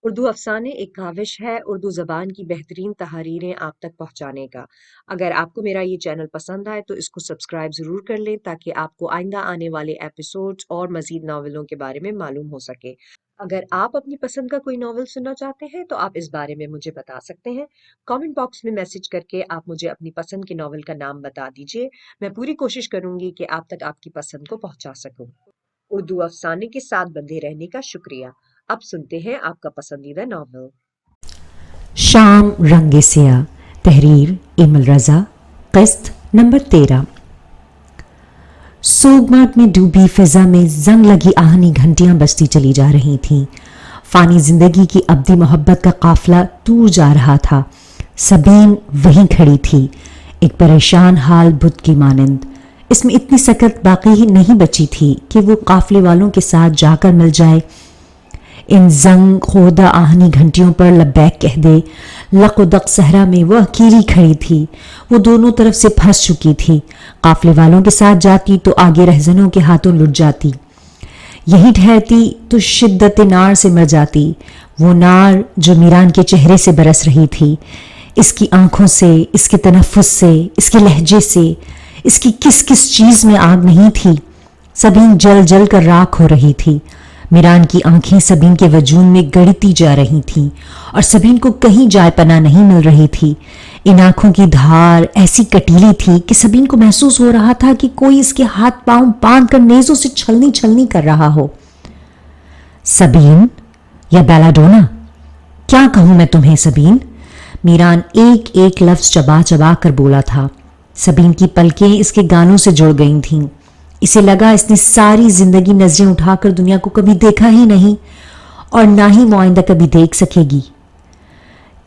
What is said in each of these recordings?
اردو افسانے ایک کاوش ہے اردو زبان کی بہترین تحریریں آپ تک پہنچانے کا۔ اگر آپ کو میرا یہ چینل پسند آئے تو اس کو سبسکرائب ضرور کر لیں تاکہ آپ کو آئندہ آنے والے ایپیسوڈز اور مزید ناولوں کے بارے میں معلوم ہو سکے۔ اگر آپ اپنی پسند کا کوئی ناول سننا چاہتے ہیں تو آپ اس بارے میں مجھے بتا سکتے ہیں۔ کامنٹ باکس میں میسج کر کے آپ مجھے اپنی پسند کے ناول کا نام بتا دیجیے۔ میں پوری کوشش کروں گی کہ آپ تک آپ کی پسند کو پہنچا سکوں۔ اردو افسانے کے ساتھ بندھے رہنے کا شکریہ۔ اب سنتے ہیں آپ کا پسندیدہ ناول۔ شام رنگ سیاہ، تحریر ایمل رضا، قسط نمبر 13۔ سوگمارگ میں ڈوبی فضا میں زنگ لگی آہنی گھنٹیاں بجتی چلی جا رہی تھیں۔ فانی زندگی کی ابدی محبت کا قافلہ دور جا رہا تھا۔ سبین وہیں کھڑی تھی، ایک پریشان حال بت کی مانند۔ اس میں اتنی سکت باقی ہی نہیں بچی تھی کہ وہ قافلے والوں کے ساتھ جا کر مل جائے، ان زنگ خوردہ آہنی گھنٹیوں پر لبیک کہہ دے۔ لق و دق صحرا میں وہ اکیلی کھڑی تھی، وہ دونوں طرف سے پھنس چکی تھی۔ قافلے والوں کے ساتھ جاتی تو آگے رہزنوں کے ہاتھوں لٹ جاتی، یہیں ٹھہرتی تو شدت نار سے مر جاتی، وہ نار جو میران کے چہرے سے برس رہی تھی، اس کی آنکھوں سے، اس کے تنفس سے، اس کے لہجے سے، اس کی کس کس چیز میں آگ نہیں تھی۔ سبین جل جل کر راکھ ہو رہی تھی۔ میران کی آنکھیں سبین کے وجود میں گڑتی جا رہی تھیں اور سبین کو کہیں جائے پناہ نہیں مل رہی تھی۔ ان آنکھوں کی دھار ایسی کٹیلی تھی کہ سبین کو محسوس ہو رہا تھا کہ کوئی اس کے ہاتھ پاؤں باندھ کر نیزوں سے چھلنی چھلنی کر رہا ہو۔ سبین یا بیلاڈونا، کیا کہوں میں تمہیں سبین؟ میران ایک ایک لفظ چبا چبا کر بولا تھا۔ سبین کی پلکیں اس کے گانوں سے جڑ گئی تھیں۔ اسے لگا اس نے ساری زندگی نظریں اٹھا کر دنیا کو کبھی دیکھا ہی نہیں اور نہ ہی وہ آئندہ کبھی دیکھ سکے گی۔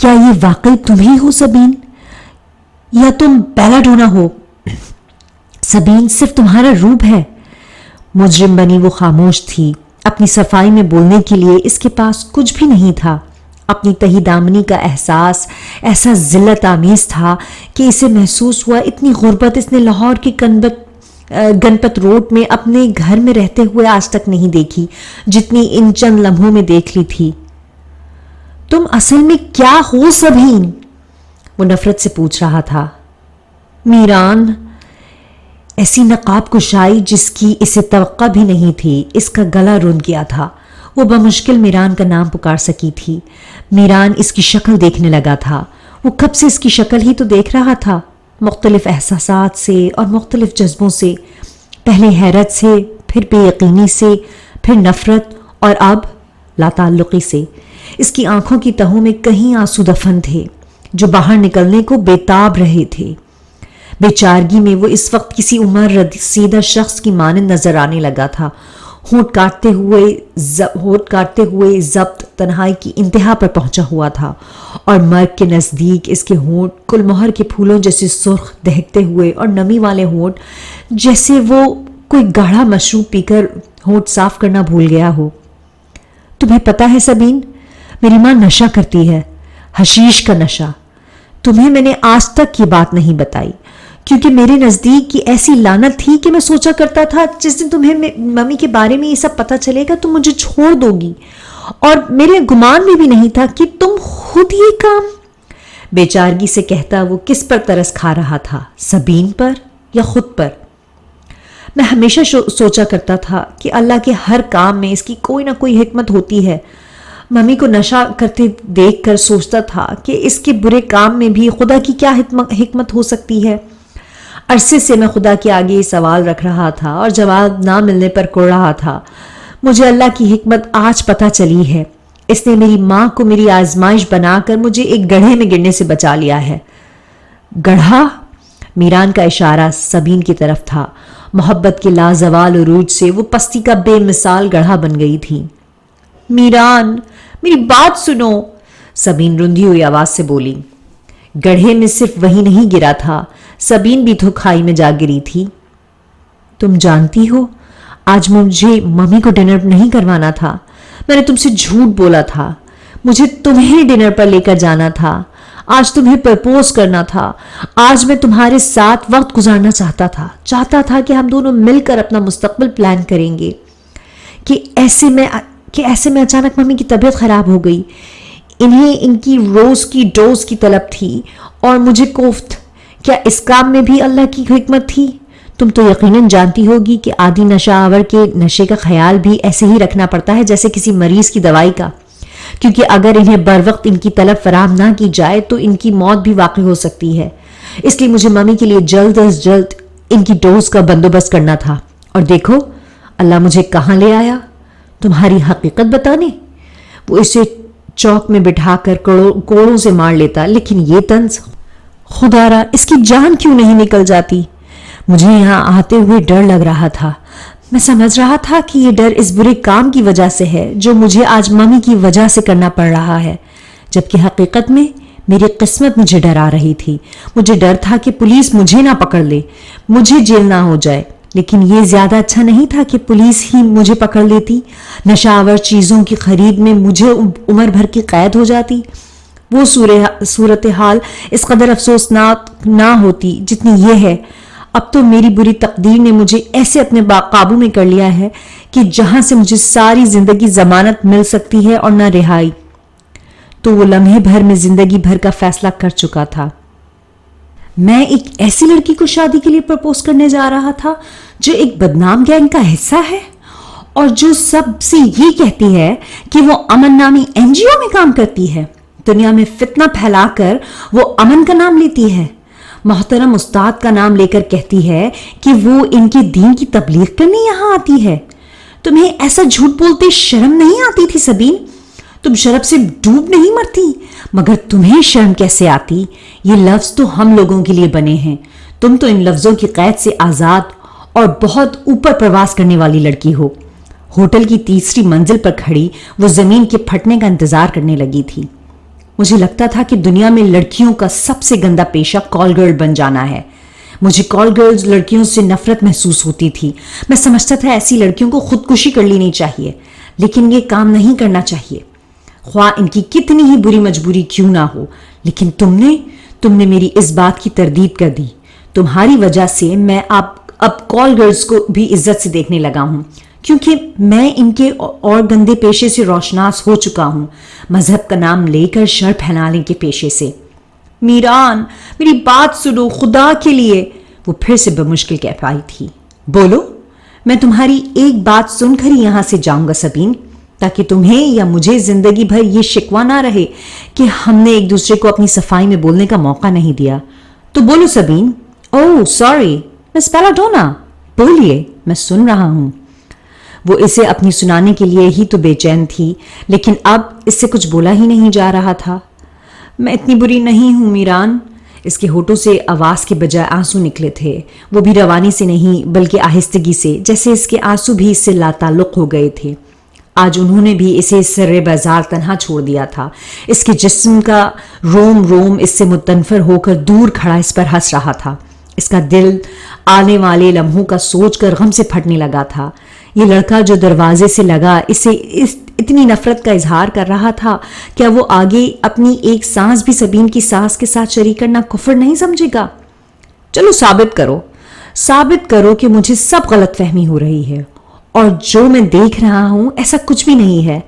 کیا یہ واقعی تم ہی ہو سبین، یا تم بیلاڈونا ہو؟ سبین صرف تمہارا روپ ہے۔ مجرم بنی وہ خاموش تھی۔ اپنی صفائی میں بولنے کے لیے اس کے پاس کچھ بھی نہیں تھا۔ اپنی تہی دامنی کا احساس ایسا ذلت آمیز تھا کہ اسے محسوس ہوا اتنی غربت اس نے لاہور کی گنپت روڈ میں اپنے گھر میں رہتے ہوئے آج تک نہیں دیکھی جتنی ان چند لمحوں میں دیکھ لی تھی۔ تم اصل میں کیا ہو سبین؟ وہ نفرت سے پوچھ رہا تھا۔ میران، ایسی نقاب کشائی جس کی اسے توقع بھی نہیں تھی، اس کا گلا رند گیا تھا۔ وہ بمشکل میران کا نام پکار سکی تھی۔ میران اس کی شکل دیکھنے لگا تھا۔ وہ کب سے اس کی شکل ہی تو دیکھ رہا تھا، مختلف احساسات سے اور مختلف جذبوں سے، پہلے حیرت سے، پھر بے یقینی سے، پھر نفرت اور اب لاتعلقی سے۔ اس کی آنکھوں کی تہوں میں کہیں آنسو دفن تھے جو باہر نکلنے کو بےتاب رہے تھے۔ بے چارگی میں وہ اس وقت کسی عمر رسیدہ شخص کی مانند نظر آنے لگا تھا۔ ہونٹ کاٹتے ہوئے ضبط تنہائی کی انتہا پر پہنچا ہوا تھا اور مرگ کے نزدیک اس کے ہونٹ گل مہر کے پھولوں جیسے سرخ دہکتے ہوئے اور نمی والے ہونٹ جیسے وہ کوئی گاڑھا مشروب پی کر ہونٹ صاف کرنا بھول گیا ہو۔ تمہیں پتہ ہے سبین، میری ماں نشہ کرتی ہے، حشیش کا نشہ۔ تمہیں میں نے آج تک یہ بات نہیں بتائی کیونکہ میرے نزدیک کی ایسی لعنت تھی کہ میں سوچا کرتا تھا جس دن تمہیں ممی کے بارے میں یہ سب پتہ چلے گا تم مجھے چھوڑ دو گی، اور میرے گمان میں بھی نہیں تھا کہ تم خود یہ کام۔ بے چارگی سے کہتا وہ کس پر ترس کھا رہا تھا، سبین پر یا خود پر؟ میں ہمیشہ سوچا کرتا تھا کہ اللہ کے ہر کام میں اس کی کوئی نہ کوئی حکمت ہوتی ہے۔ ممی کو نشہ کرتے دیکھ کر سوچتا تھا کہ اس کے برے کام میں بھی خدا کی کیا حکمت ہو سکتی ہے۔ عرصے سے میں خدا کے آگے یہ سوال رکھ رہا تھا اور جواب نہ ملنے پر کڑ رہا تھا۔ مجھے اللہ کی حکمت آج پتہ چلی ہے۔ اس نے میری ماں کو میری آزمائش بنا کر مجھے ایک گڑھے میں گرنے سے بچا لیا ہے۔ گڑھا؟ میران کا اشارہ سبین کی طرف تھا۔ محبت کے لازوال عروج سے وہ پستی کا بے مثال گڑھا بن گئی تھی۔ میران، میری بات سنو، سبین رندھی ہوئی آواز سے بولی۔ گڑھے میں صرف وہی نہیں گرا تھا، سبین بھی تو کھائی میں جا گری تھی۔ تم جانتی ہو آج مجھے ممی کو ڈنر نہیں کروانا تھا۔ میں نے تم سے جھوٹ بولا تھا۔ مجھے تمہیں ڈنر پر لے کر جانا تھا، آج تمہیں پرپوز کرنا تھا، آج میں تمہارے ساتھ وقت گزارنا چاہتا تھا کہ ہم دونوں مل کر اپنا مستقبل پلان کریں گے، کہ ایسے میں کہ ایسے میں اچانک ممی کی طبیعت خراب ہو گئی. انہیں ان کی روز کی ڈوز کی طلب تھی اور مجھے کوفت. کیا اس کام میں بھی اللہ کی حکمت تھی؟ تم تو یقیناً جانتی ہوگی کہ عادی نشہ آور کے نشے کا خیال بھی ایسے ہی رکھنا پڑتا ہے جیسے کسی مریض کی دوائی کا، کیونکہ اگر انہیں بر وقت ان کی طلب فراہم نہ کی جائے تو ان کی موت بھی واقع ہو سکتی ہے. اس لیے مجھے ممی کے لیے جلد از جلد ان کی ڈوز کا بندوبست کرنا تھا. اور دیکھو اللہ مجھے کہاں لے آیا، تمہاری حقیقت بتانے. وہ اسے چوک میں بٹھا کر کوڑوں سے مار لیتا، لیکن یہ طنز، خدا را اس کی جان کیوں نہیں نکل جاتی. مجھے یہاں آتے ہوئے ڈر لگ رہا تھا. میں سمجھ رہا تھا کہ یہ ڈر اس برے کام کی وجہ سے ہے جو مجھے آج ممی کی وجہ سے کرنا پڑ رہا ہے، جبکہ حقیقت میں میری قسمت مجھے ڈرا رہی تھی. مجھے ڈر تھا کہ پولیس مجھے نہ پکڑ لے، مجھے جیل نہ ہو جائے. لیکن یہ زیادہ اچھا نہیں تھا کہ پولیس ہی مجھے پکڑ لیتی، نشہ آور چیزوں کی خرید میں مجھے عمر بھر کی قید ہو جاتی. وہ صورتحال اس قدر افسوسناک نہ ہوتی جتنی یہ ہے. اب تو میری بری تقدیر نے مجھے ایسے اپنے قابو میں کر لیا ہے کہ جہاں سے مجھے ساری زندگی ضمانت مل سکتی ہے اور نہ رہائی. تو وہ لمحے بھر میں زندگی بھر کا فیصلہ کر چکا تھا. میں ایک ایسی لڑکی کو شادی کے لیے پرپوز کرنے جا رہا تھا جو ایک بدنام گینگ کا حصہ ہے اور جو سب سے یہ کہتی ہے کہ وہ امن نامی NGO میں کام کرتی ہے. دنیا میں فتنہ پھیلا کر وہ امن کا نام لیتی ہے، محترم استاد کا نام لے کر کہتی ہے کہ وہ ان کے دین کی تبلیغ کرنے یہاں آتی ہے. تمہیں ایسا جھوٹ بولتے شرم نہیں آتی تھی سبین؟ تم شرم سے ڈوب نہیں مرتی؟ مگر تمہیں شرم کیسے آتی؟ یہ لفظ تو ہم لوگوں کے لیے بنے ہیں. تم تو ان لفظوں کی قید سے آزاد اور بہت اوپر پرواز کرنے والی لڑکی ہو. ہوٹل کی تیسری منزل پر کھڑی وہ زمین کے پھٹنے کا انتظار کرنے لگی تھی. مجھے لگتا تھا کہ دنیا میں لڑکیوں کا سب سے گندا پیشہ کال گرل بن جانا ہے. مجھے کال گرلز لڑکیوں سے نفرت محسوس ہوتی تھی. میں سمجھتا تھا ایسی لڑکیوں کو خودکشی کر لینی چاہیے، لیکن یہ کام نہیں کرنا چاہیے، خواہ ان کی کتنی ہی بری مجبوری کیوں نہ ہو. لیکن تم نے میری اس بات کی تردید کر دی. تمہاری وجہ سے میں اب کال گرلز کو بھی عزت سے دیکھنے لگا ہوں، کیونکہ میں ان کے اور گندے پیشے سے روشناس ہو چکا ہوں، مذہب کا نام لے کر شر پھیلانے کے پیشے سے. میران میری بات سنو خدا کے لیے، وہ پھر سے بمشکل کہہ پائی تھی. بولو، میں تمہاری ایک بات سن کر ہی یہاں سے جاؤں گا سبین، تاکہ تمہیں یا مجھے زندگی بھر یہ شکوہ نہ رہے کہ ہم نے ایک دوسرے کو اپنی صفائی میں بولنے کا موقع نہیں دیا. تو بولو سبین. اوہ سوری مس بیلاڈونا، بولیے، میں سن رہا ہوں. وہ اسے اپنی سنانے کے لیے ہی تو بے چین تھی، لیکن اب اس سے کچھ بولا ہی نہیں جا رہا تھا. میں اتنی بری نہیں ہوں میران. اس کے ہونٹوں سے آواز کے بجائے آنسو نکلے تھے، وہ بھی روانی سے نہیں بلکہ آہستگی سے، جیسے اس کے آنسو بھی اس سے لاتعلق ہو گئے تھے. آج انہوں نے بھی اسے سر بازار تنہا چھوڑ دیا تھا. اس کے جسم کا روم اس سے متنفر ہو کر دور کھڑا اس پر ہنس رہا تھا. اس کا دل آنے والے لمحوں کا سوچ کر غم سے پھٹنے لگا تھا. یہ لڑکا جو دروازے سے لگا اسے اتنی نفرت کا اظہار کر رہا تھا، کیا وہ آگے اپنی ایک سانس بھی سبین کی سانس کے ساتھ شریک کرنا کفر نہیں سمجھے گا؟ چلو ثابت کرو کہ مجھے سب غلط فہمی ہو رہی ہے اور جو میں دیکھ رہا ہوں ایسا کچھ بھی نہیں ہے.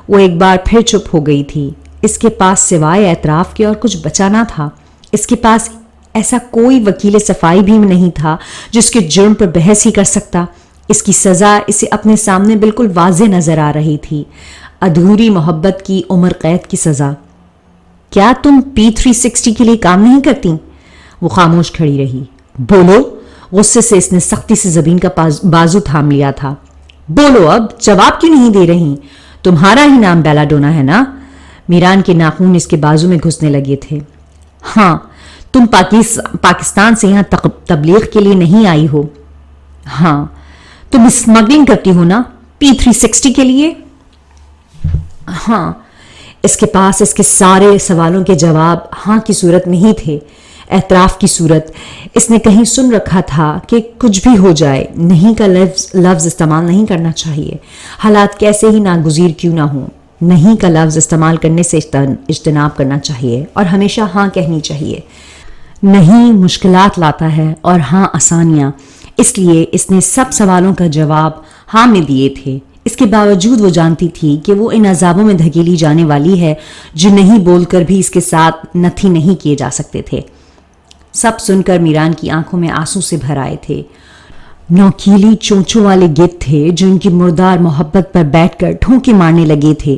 وہ ایک بار پھر چپ ہو گئی تھی. اس کے پاس سوائے اعتراف کے اور کچھ بچا نہ تھا. اس کے پاس ایسا کوئی وکیل صفائی بھی نہیں تھا جس کے جرم پر بحث ہی کر سکتا. اس کی سزا اسے اپنے سامنے بالکل واضح نظر آ رہی تھی. ادھوری محبت کی عمر قید کی سزا. کیا تم P360 کے لیے کام نہیں کرتی؟ وہ خاموش کھڑی رہی. بولو. غصے سے اس نے سختی سے زبین کا بازو تھام لیا تھا. بولو، اب جواب کیوں نہیں دے رہی؟ تمہارا ہی نام بیلاڈونا ہے نا؟ میران کے ناخون اس کے بازو میں گھسنے لگے تھے. ہاں. تم پاکستان سے یہاں تبلیغ کے لیے نہیں آئی ہو؟ ہاں. تم اسمگلنگ کرتی ہو نا P360 کے لیے؟ ہاں. اس کے پاس اس کے سارے سوالوں کے جواب ہاں کی صورت میں ہی تھے. اعتراف کی صورت. اس نے کہیں سن رکھا تھا کہ کچھ بھی ہو جائے نہیں کا لفظ استعمال نہیں کرنا چاہیے، حالات کیسے ہی ناگزیر کیوں نہ ہوں. نہیں کا لفظ استعمال کرنے سے اجتناب کرنا چاہیے اور ہمیشہ ہاں کہنی چاہیے. نہیں مشکلات لاتا ہے اور ہاں آسانیاں. اس لیے اس نے سب سوالوں کا جواب ہاں میں دیے تھے. اس کے باوجود وہ جانتی تھی کہ وہ ان عذابوں میں دھکیلی جانے والی ہے جو نہیں بول کر بھی اس کے ساتھ نتھی نہیں کیے جا سکتے تھے۔ سب سن کر میران کی آنکھوں میں آنسو سے بھر آئے تھے۔ نوکیلی چونچوں والے گیت تھے جو ان کی مردار محبت پر بیٹھ کر ٹھونکے مارنے لگے تھے۔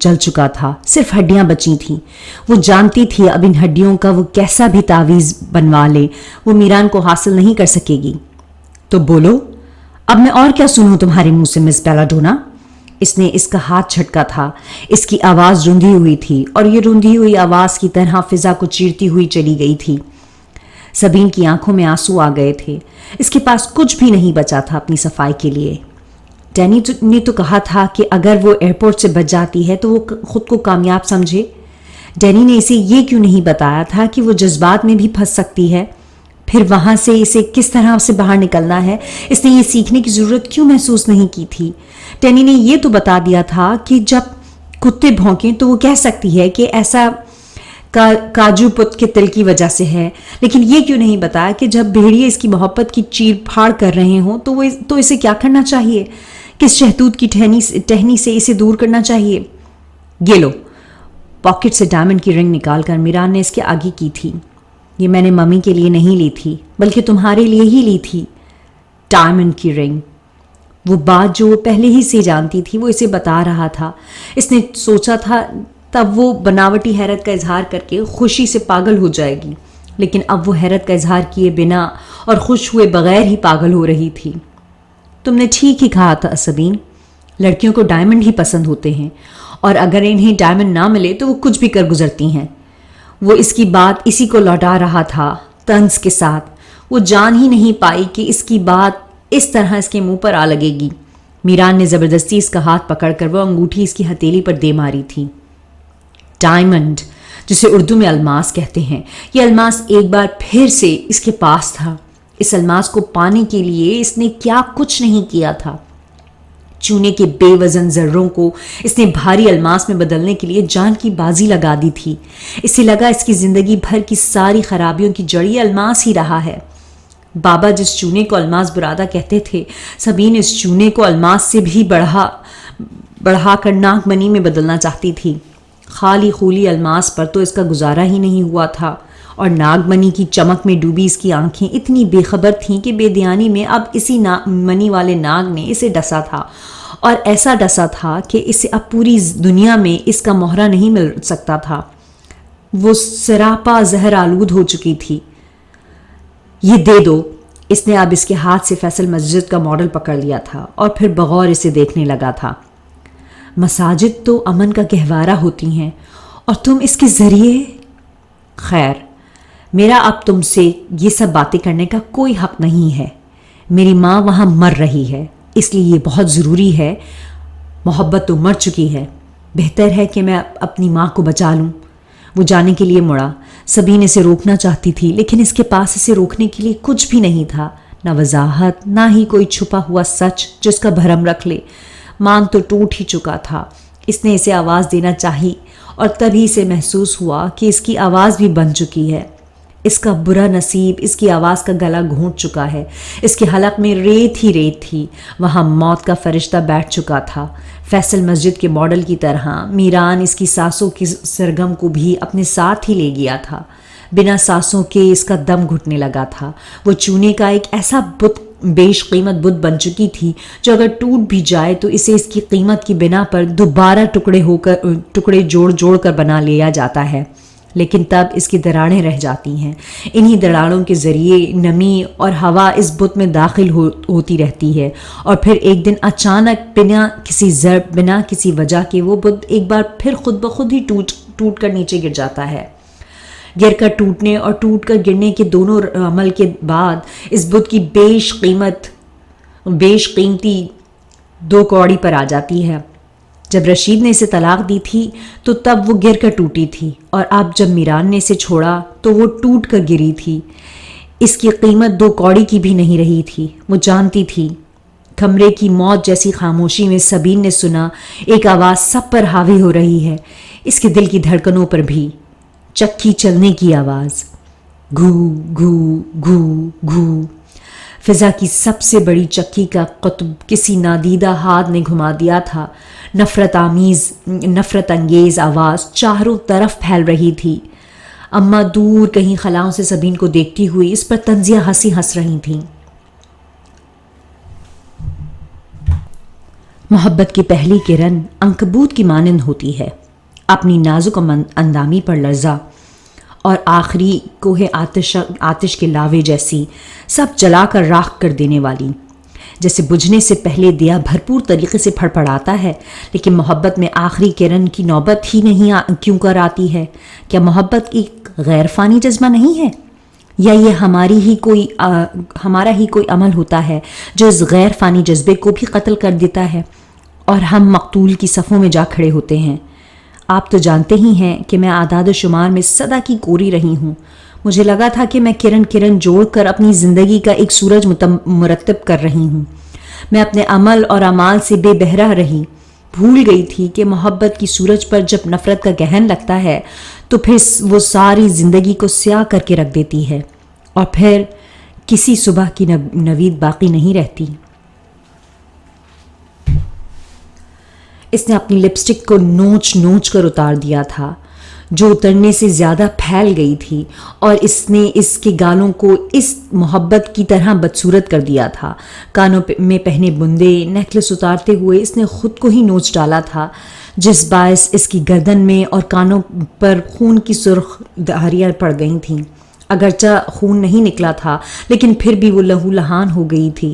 جل چکا تھا، صرف ہڈیاں بچی تھیں۔ وہ جانتی تھی اب ان ہڈیوں کا وہ کیسا بھی تعویذ بنوا لے وہ میران کو حاصل نہیں کر سکے گی۔ تو بولو، اب میں اور کیا سنوں تمہارے منہ سے مس بیلا ڈونا؟ اس نے اس کا ہاتھ جھٹکا تھا۔ اس کی آواز روندھی ہوئی تھی اور یہ روندھی ہوئی آواز کی طرح فضا کو چیرتی ہوئی چلی گئی تھی۔ سبین کی آنکھوں میں آنسو آ گئے تھے۔ اس کے پاس کچھ بھی نہیں بچا تھا اپنی صفائی کے لیے۔ ڈینی نے تو کہا تھا کہ اگر وہ ایئرپورٹ سے بچ جاتی ہے تو وہ خود کو کامیاب سمجھے۔ ڈینی نے اسے یہ کیوں نہیں بتایا تھا کہ وہ جذبات میں بھی پھنس سکتی ہے؟ پھر وہاں سے اسے کس طرح سے باہر نکلنا ہے اس نے یہ سیکھنے کی ضرورت کیوں محسوس نہیں کی تھی؟ ڈینی نے یہ تو بتا دیا تھا کہ جب کتے بھونکیں تو وہ کہہ سکتی ہے کہ ایسا کاجو پت کے تل کی وجہ سے ہے، لیکن یہ کیوں نہیں بتایا کہ جب بھیڑیے اس کی محبت کی چیر پھاڑ کر رہے ہوں تو اسے کیا کرنا چاہیے، کس شہتوت کی ٹہنی سے اسے دور کرنا چاہیے؟ یہ لو۔ پاکٹ سے ڈائمنڈ کی رنگ نکال کر میران نے اس کے آگے کی تھی۔ یہ میں نے ممی کے لیے نہیں لی تھی بلکہ تمہارے لیے ہی لی تھی۔ ڈائمنڈ کی رنگ، وہ بات جو وہ پہلے ہی سے جانتی تھی وہ اسے بتا رہا تھا۔ اس نے سوچا تھا تب وہ بناوٹی حیرت کا اظہار کر کے خوشی سے پاگل ہو جائے گی، لیکن اب وہ حیرت کا اظہار کیے بنا اور خوش ہوئے بغیر ہی پاگل ہو رہی تھی۔ تم نے ٹھیک ہی کہا تھا سبین، لڑکیوں کو ڈائمنڈ ہی پسند ہوتے ہیں، اور اگر انہیں ڈائمنڈ نہ ملے تو وہ کچھ بھی کر گزرتی ہیں۔ وہ اس کی بات اسی کو لوٹا رہا تھا طنز کے ساتھ۔ وہ جان ہی نہیں پائی کہ اس کی بات اس طرح اس کے منہ پر آ لگے گی۔ میران نے زبردستی اس کا ہاتھ پکڑ کر وہ انگوٹھی اس کی ہتھیلی پر دے ماری تھی۔ ڈائمنڈ، جسے اردو میں الماس کہتے ہیں، یہ الماس ایک بار پھر سے اس کے پاس تھا۔ اس الماس کو پانے کے لیے اس نے کیا کچھ نہیں کیا تھا۔ چونے کے بے وزن ذروں کو اس نے بھاری الماس میں بدلنے کے لیے جان کی بازی لگا دی تھی۔ اسے لگا اس کی زندگی بھر کی ساری خرابیوں کی جڑ یہ الماس ہی رہا ہے۔ بابا جس چونے کو الماس برادہ کہتے تھے، سبین اس چونے کو الماس سے بھی بڑھا کر ناگ منی میں بدلنا چاہتی تھی۔ خالی خولی الماس پر تو اس کا گزارا ہی نہیں ہوا تھا، اور ناگ منی کی چمک میں ڈوبی اس کی آنکھیں اتنی بے خبر تھیں کہ بے دیانی میں اب اسی منی والے ناگ نے اسے ڈسا تھا، اور ایسا ڈسا تھا کہ اسے اب پوری دنیا میں اس کا مہرہ نہیں مل سکتا تھا۔ وہ سراپا زہر آلود ہو چکی تھی۔ یہ دے دو۔ اس نے اب اس کے ہاتھ سے فیصل مسجد کا ماڈل پکڑ لیا تھا اور پھر بغور اسے دیکھنے لگا تھا۔ مساجد تو امن کا گہوارہ ہوتی ہیں اور تم اس کے ذریعے… خیر، میرا اب تم سے یہ سب باتیں کرنے کا کوئی حق نہیں ہے۔ میری ماں وہاں مر رہی ہے، اس لیے یہ بہت ضروری ہے۔ محبت تو مر چکی ہے، بہتر ہے کہ میں اپنی ماں کو بچا لوں۔ وہ جانے کے لیے مڑا۔ سبین اسے روکنا چاہتی تھی، لیکن اس کے پاس اسے روکنے کے لیے کچھ بھی نہیں تھا، نہ وضاحت، نہ ہی کوئی چھپا ہوا سچ جس کا بھرم رکھ لے۔ مان تو ٹوٹ ہی چکا تھا۔ اس نے اسے آواز دینا چاہی اور تبھی سے محسوس ہوا کہ اس کی آواز بھی بن چکی ہے۔ اس کا برا نصیب اس کی آواز کا گلا گھونٹ چکا ہے۔ اس کے حلق میں ریت ہی ریت تھی۔ وہاں موت کا فرشتہ بیٹھ چکا تھا۔ فیصل مسجد کے ماڈل کی طرح میران اس کی سانسوں کی سرگم کو بھی اپنے ساتھ ہی لے گیا تھا۔ بنا سانسوں کے اس کا دم گھٹنے لگا تھا۔ وہ چونے کا ایک ایسا بیش قیمت بت بن چکی تھی جو اگر ٹوٹ بھی جائے تو اسے اس کی قیمت کی بنا پر دوبارہ ٹکڑے جوڑ کر بنا لیا جاتا ہے، لیکن تب اس کی دراڑیں رہ جاتی ہیں۔ انہی دراڑوں کے ذریعے نمی اور ہوا اس بت میں داخل ہوتی رہتی ہے، اور پھر ایک دن اچانک بنا کسی ضرب، بنا کسی وجہ کے وہ بت ایک بار پھر خود بخود ہی ٹوٹ کر نیچے گر جاتا ہے۔ گر کر ٹوٹنے اور ٹوٹ کر گرنے کے دونوں عمل کے بعد اس بت کی بیش قیمتی 2 کوڑی پر آ جاتی ہے۔ جب رشید نے اسے طلاق دی تھی تو تب وہ گر کر ٹوٹی تھی، اور اب جب میران نے اسے چھوڑا تو وہ ٹوٹ کر گری تھی۔ اس کی قیمت 2 کوڑی کی بھی نہیں رہی تھی۔ وہ جانتی تھی۔ کمرے کی موت جیسی خاموشی میں سبین نے سنا ایک آواز سب پر حاوی ہو رہی ہے، اس کے دل کی دھڑکنوں پر بھی۔ چکی چلنے کی آواز، گھو گھو گھو گھو۔ فضا کی سب سے بڑی چکی کا قطب کسی نادیدہ ہاتھ نے گھما دیا تھا۔ نفرت انگیز آواز چاروں طرف پھیل رہی تھی۔ اماں دور کہیں خلاؤں سے سبین کو دیکھتی ہوئی اس پر طنزیہ ہنسی ہنس رہی تھیں۔ محبت کی پہلی کرن عنکبوت کی مانند ہوتی ہے، اپنی نازک اندامی پر لرزا، اور آخری کوہ آتش کے لاوے جیسی، سب جلا کر راکھ کر دینے والی۔ جیسے بجھنے سے پہلے دیا بھرپور طریقے سے پھڑپڑاتا ہے، لیکن محبت میں آخری کرن کی نوبت ہی نہیں کیوں کر آتی ہے؟ کیا محبت ایک غیر فانی جذبہ نہیں ہے؟ یا یہ ہمارا ہی کوئی عمل ہوتا ہے جو اس غیر فانی جذبے کو بھی قتل کر دیتا ہے، اور ہم مقتول کی صفوں میں جا کھڑے ہوتے ہیں؟ آپ تو جانتے ہی ہیں کہ میں اعداد و شمار میں سدا کی کوری رہی ہوں۔ مجھے لگا تھا کہ میں کرن جوڑ کر اپنی زندگی کا ایک سورج مرتب کر رہی ہوں۔ میں اپنے عمل اور اعمال سے بے بہرہ رہی، بھول گئی تھی کہ محبت کی سورج پر جب نفرت کا گہن لگتا ہے تو پھر وہ ساری زندگی کو سیاہ کر کے رکھ دیتی ہے، اور پھر کسی صبح کی نوید باقی نہیں رہتی۔ اس نے اپنی لپسٹک کو نوچ کر اتار دیا تھا، جو اترنے سے زیادہ پھیل گئی تھی، اور اس نے اس کے گالوں کو اس محبت کی طرح بدصورت کر دیا تھا۔ کانوں میں پہنے بندے، نیکلس اتارتے ہوئے اس نے خود کو ہی نوچ ڈالا تھا، جس باعث اس کی گردن میں اور کانوں پر خون کی سرخ دھاریاں پڑ گئی تھیں۔ اگرچہ خون نہیں نکلا تھا، لیکن پھر بھی وہ لہو لہان ہو گئی تھی۔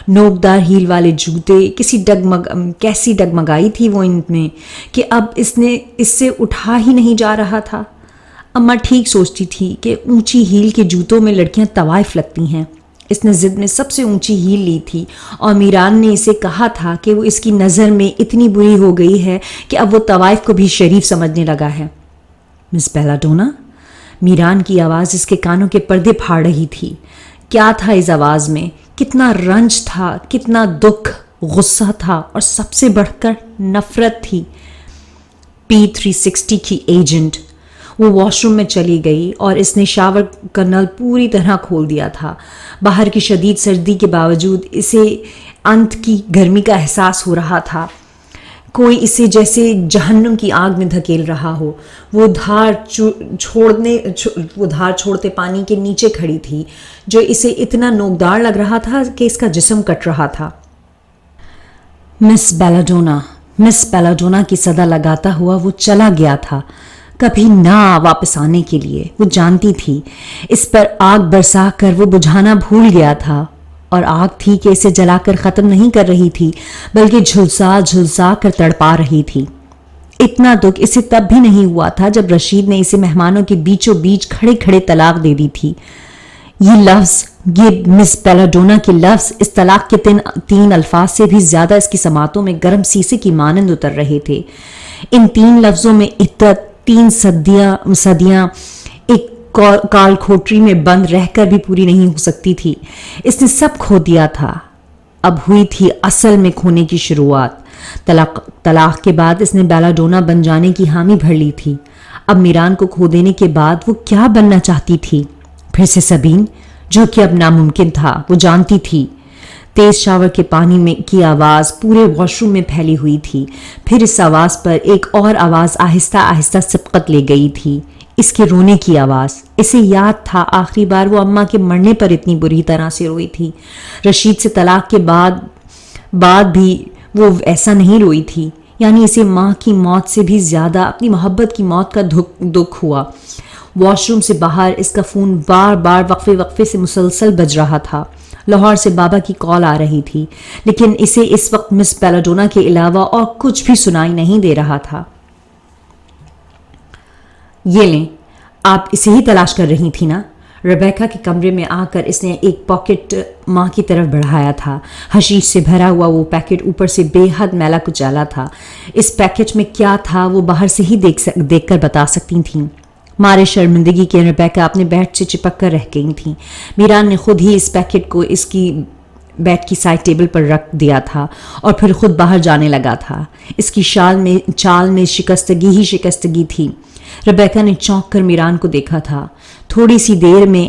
نوکدار ہیل والے جوتے کیسی ڈگمگائی تھی وہ ان میں کہ اب اس سے اٹھا ہی نہیں جا رہا تھا۔ اماں ٹھیک سوچتی تھی کہ اونچی ہیل کے جوتوں میں لڑکیاں طوائف لگتی ہیں۔ اس نے ضد میں سب سے اونچی ہیل لی تھی، اور میران نے اسے کہا تھا کہ وہ اس کی نظر میں اتنی بری ہو گئی ہے کہ اب وہ طوائف کو بھی شریف سمجھنے لگا ہے۔ مس بیلا ڈونا، میران کی آواز اس کے کانوں کے پردے پھاڑ رہی تھی۔ کیا تھا اس آواز میں؟ کتنا رنج تھا، کتنا دکھ، غصہ تھا، اور سب سے بڑھ کر نفرت تھی۔ P360 کی ایجنٹ۔ وہ واش روم میں چلی گئی اور اس نے شاور کا نل پوری طرح کھول دیا تھا۔ باہر کی شدید سردی کے باوجود اسے انت کی گرمی کا احساس ہو رہا تھا، کوئی اسے جیسے جہنم کی آگ میں دھکیل رہا ہو۔ وہ دھار چھوڑتے پانی کے نیچے کھڑی تھی، جو اسے اتنا نوکدار لگ رہا تھا کہ اس کا جسم کٹ رہا تھا۔ مس بیلاڈونا کی صدا لگاتا ہوا وہ چلا گیا تھا، کبھی نہ واپس آنے کے لیے۔ وہ جانتی تھی اس پر آگ برسا کر وہ بجھانا بھول گیا تھا، اور آگ تھی کہ اسے جلا کر ختم نہیں کر رہی تھی، بلکہ جھلسا کر تڑپا رہی تھی۔ اتنا دکھ اسے تب بھی نہیں ہوا تھا جب رشید نے اسے مہمانوں کے بیچوں بیچ کھڑے کھڑے طلاق دے دی تھی۔ یہ مس بیلاڈونا کے لفظ اس طلاق کے تین الفاظ سے بھی زیادہ اس کی سماعتوں میں گرم سیسے کی مانند اتر رہے تھے۔ ان 3 لفظوں میں عدت 3 صدیاں ایک کال کھوٹری میں بند رہ کر بھی پوری نہیں ہو سکتی تھی۔ اس نے سب کھو دیا تھا، اب ہوئی تھی اصل میں کھونے کی شروعات۔ طلاق کے بعد اس نے بیلاڈونا بن جانے کی حامی بھر لی تھی۔ اب میران کو کھو دینے کے بعد وہ کیا بننا چاہتی تھی؟ پھر سے سبین، جو کہ اب ناممکن تھا، وہ جانتی تھی۔ تیز شاور کے پانی کی آواز پورے واش روم میں پھیلی ہوئی تھی۔ پھر اس آواز پر ایک اور آواز آہستہ آہستہ سبقت لے گئی تھی، اس کے رونے کی آواز۔ اسے یاد تھا آخری بار وہ اماں کے مرنے پر اتنی بری طرح سے روئی تھی۔ رشید سے طلاق کے بعد بھی وہ ایسا نہیں روئی تھی، یعنی اسے ماں کی موت سے بھی زیادہ اپنی محبت کی موت کا دکھ ہوا۔ واش روم سے باہر اس کا فون بار بار وقفے سے مسلسل بج رہا تھا۔ لاہور سے بابا کی کال آ رہی تھی، لیکن اسے اس وقت مس بیلاڈونا کے علاوہ اور کچھ بھی سنائی نہیں دے رہا تھا۔ یہ لیں، آپ اسے ہی تلاش کر رہی تھی نا؟ ربیکا کے کمرے میں آ کر اس نے ایک پاکٹ ماں کی طرف بڑھایا تھا۔ حشیش سے بھرا ہوا وہ پیکٹ اوپر سے بے حد میلا کچیلا تھا۔ اس پیکٹ میں کیا تھا وہ باہر سے ہی دیکھ کر بتا سکتی تھیں۔ مارے شرمندگی کے ربیکا اپنے بیڈ سے چپک کر رہ گئی تھیں۔ میران نے خود ہی اس پیکٹ کو اس کی بیڈ کی سائڈ ٹیبل پر رکھ دیا تھا اور پھر خود باہر جانے لگا تھا۔ اس کی چال میں شکستگی تھی۔ ربیکا نے چونک کر میران کو دیکھا تھا۔ تھوڑی سی دیر میں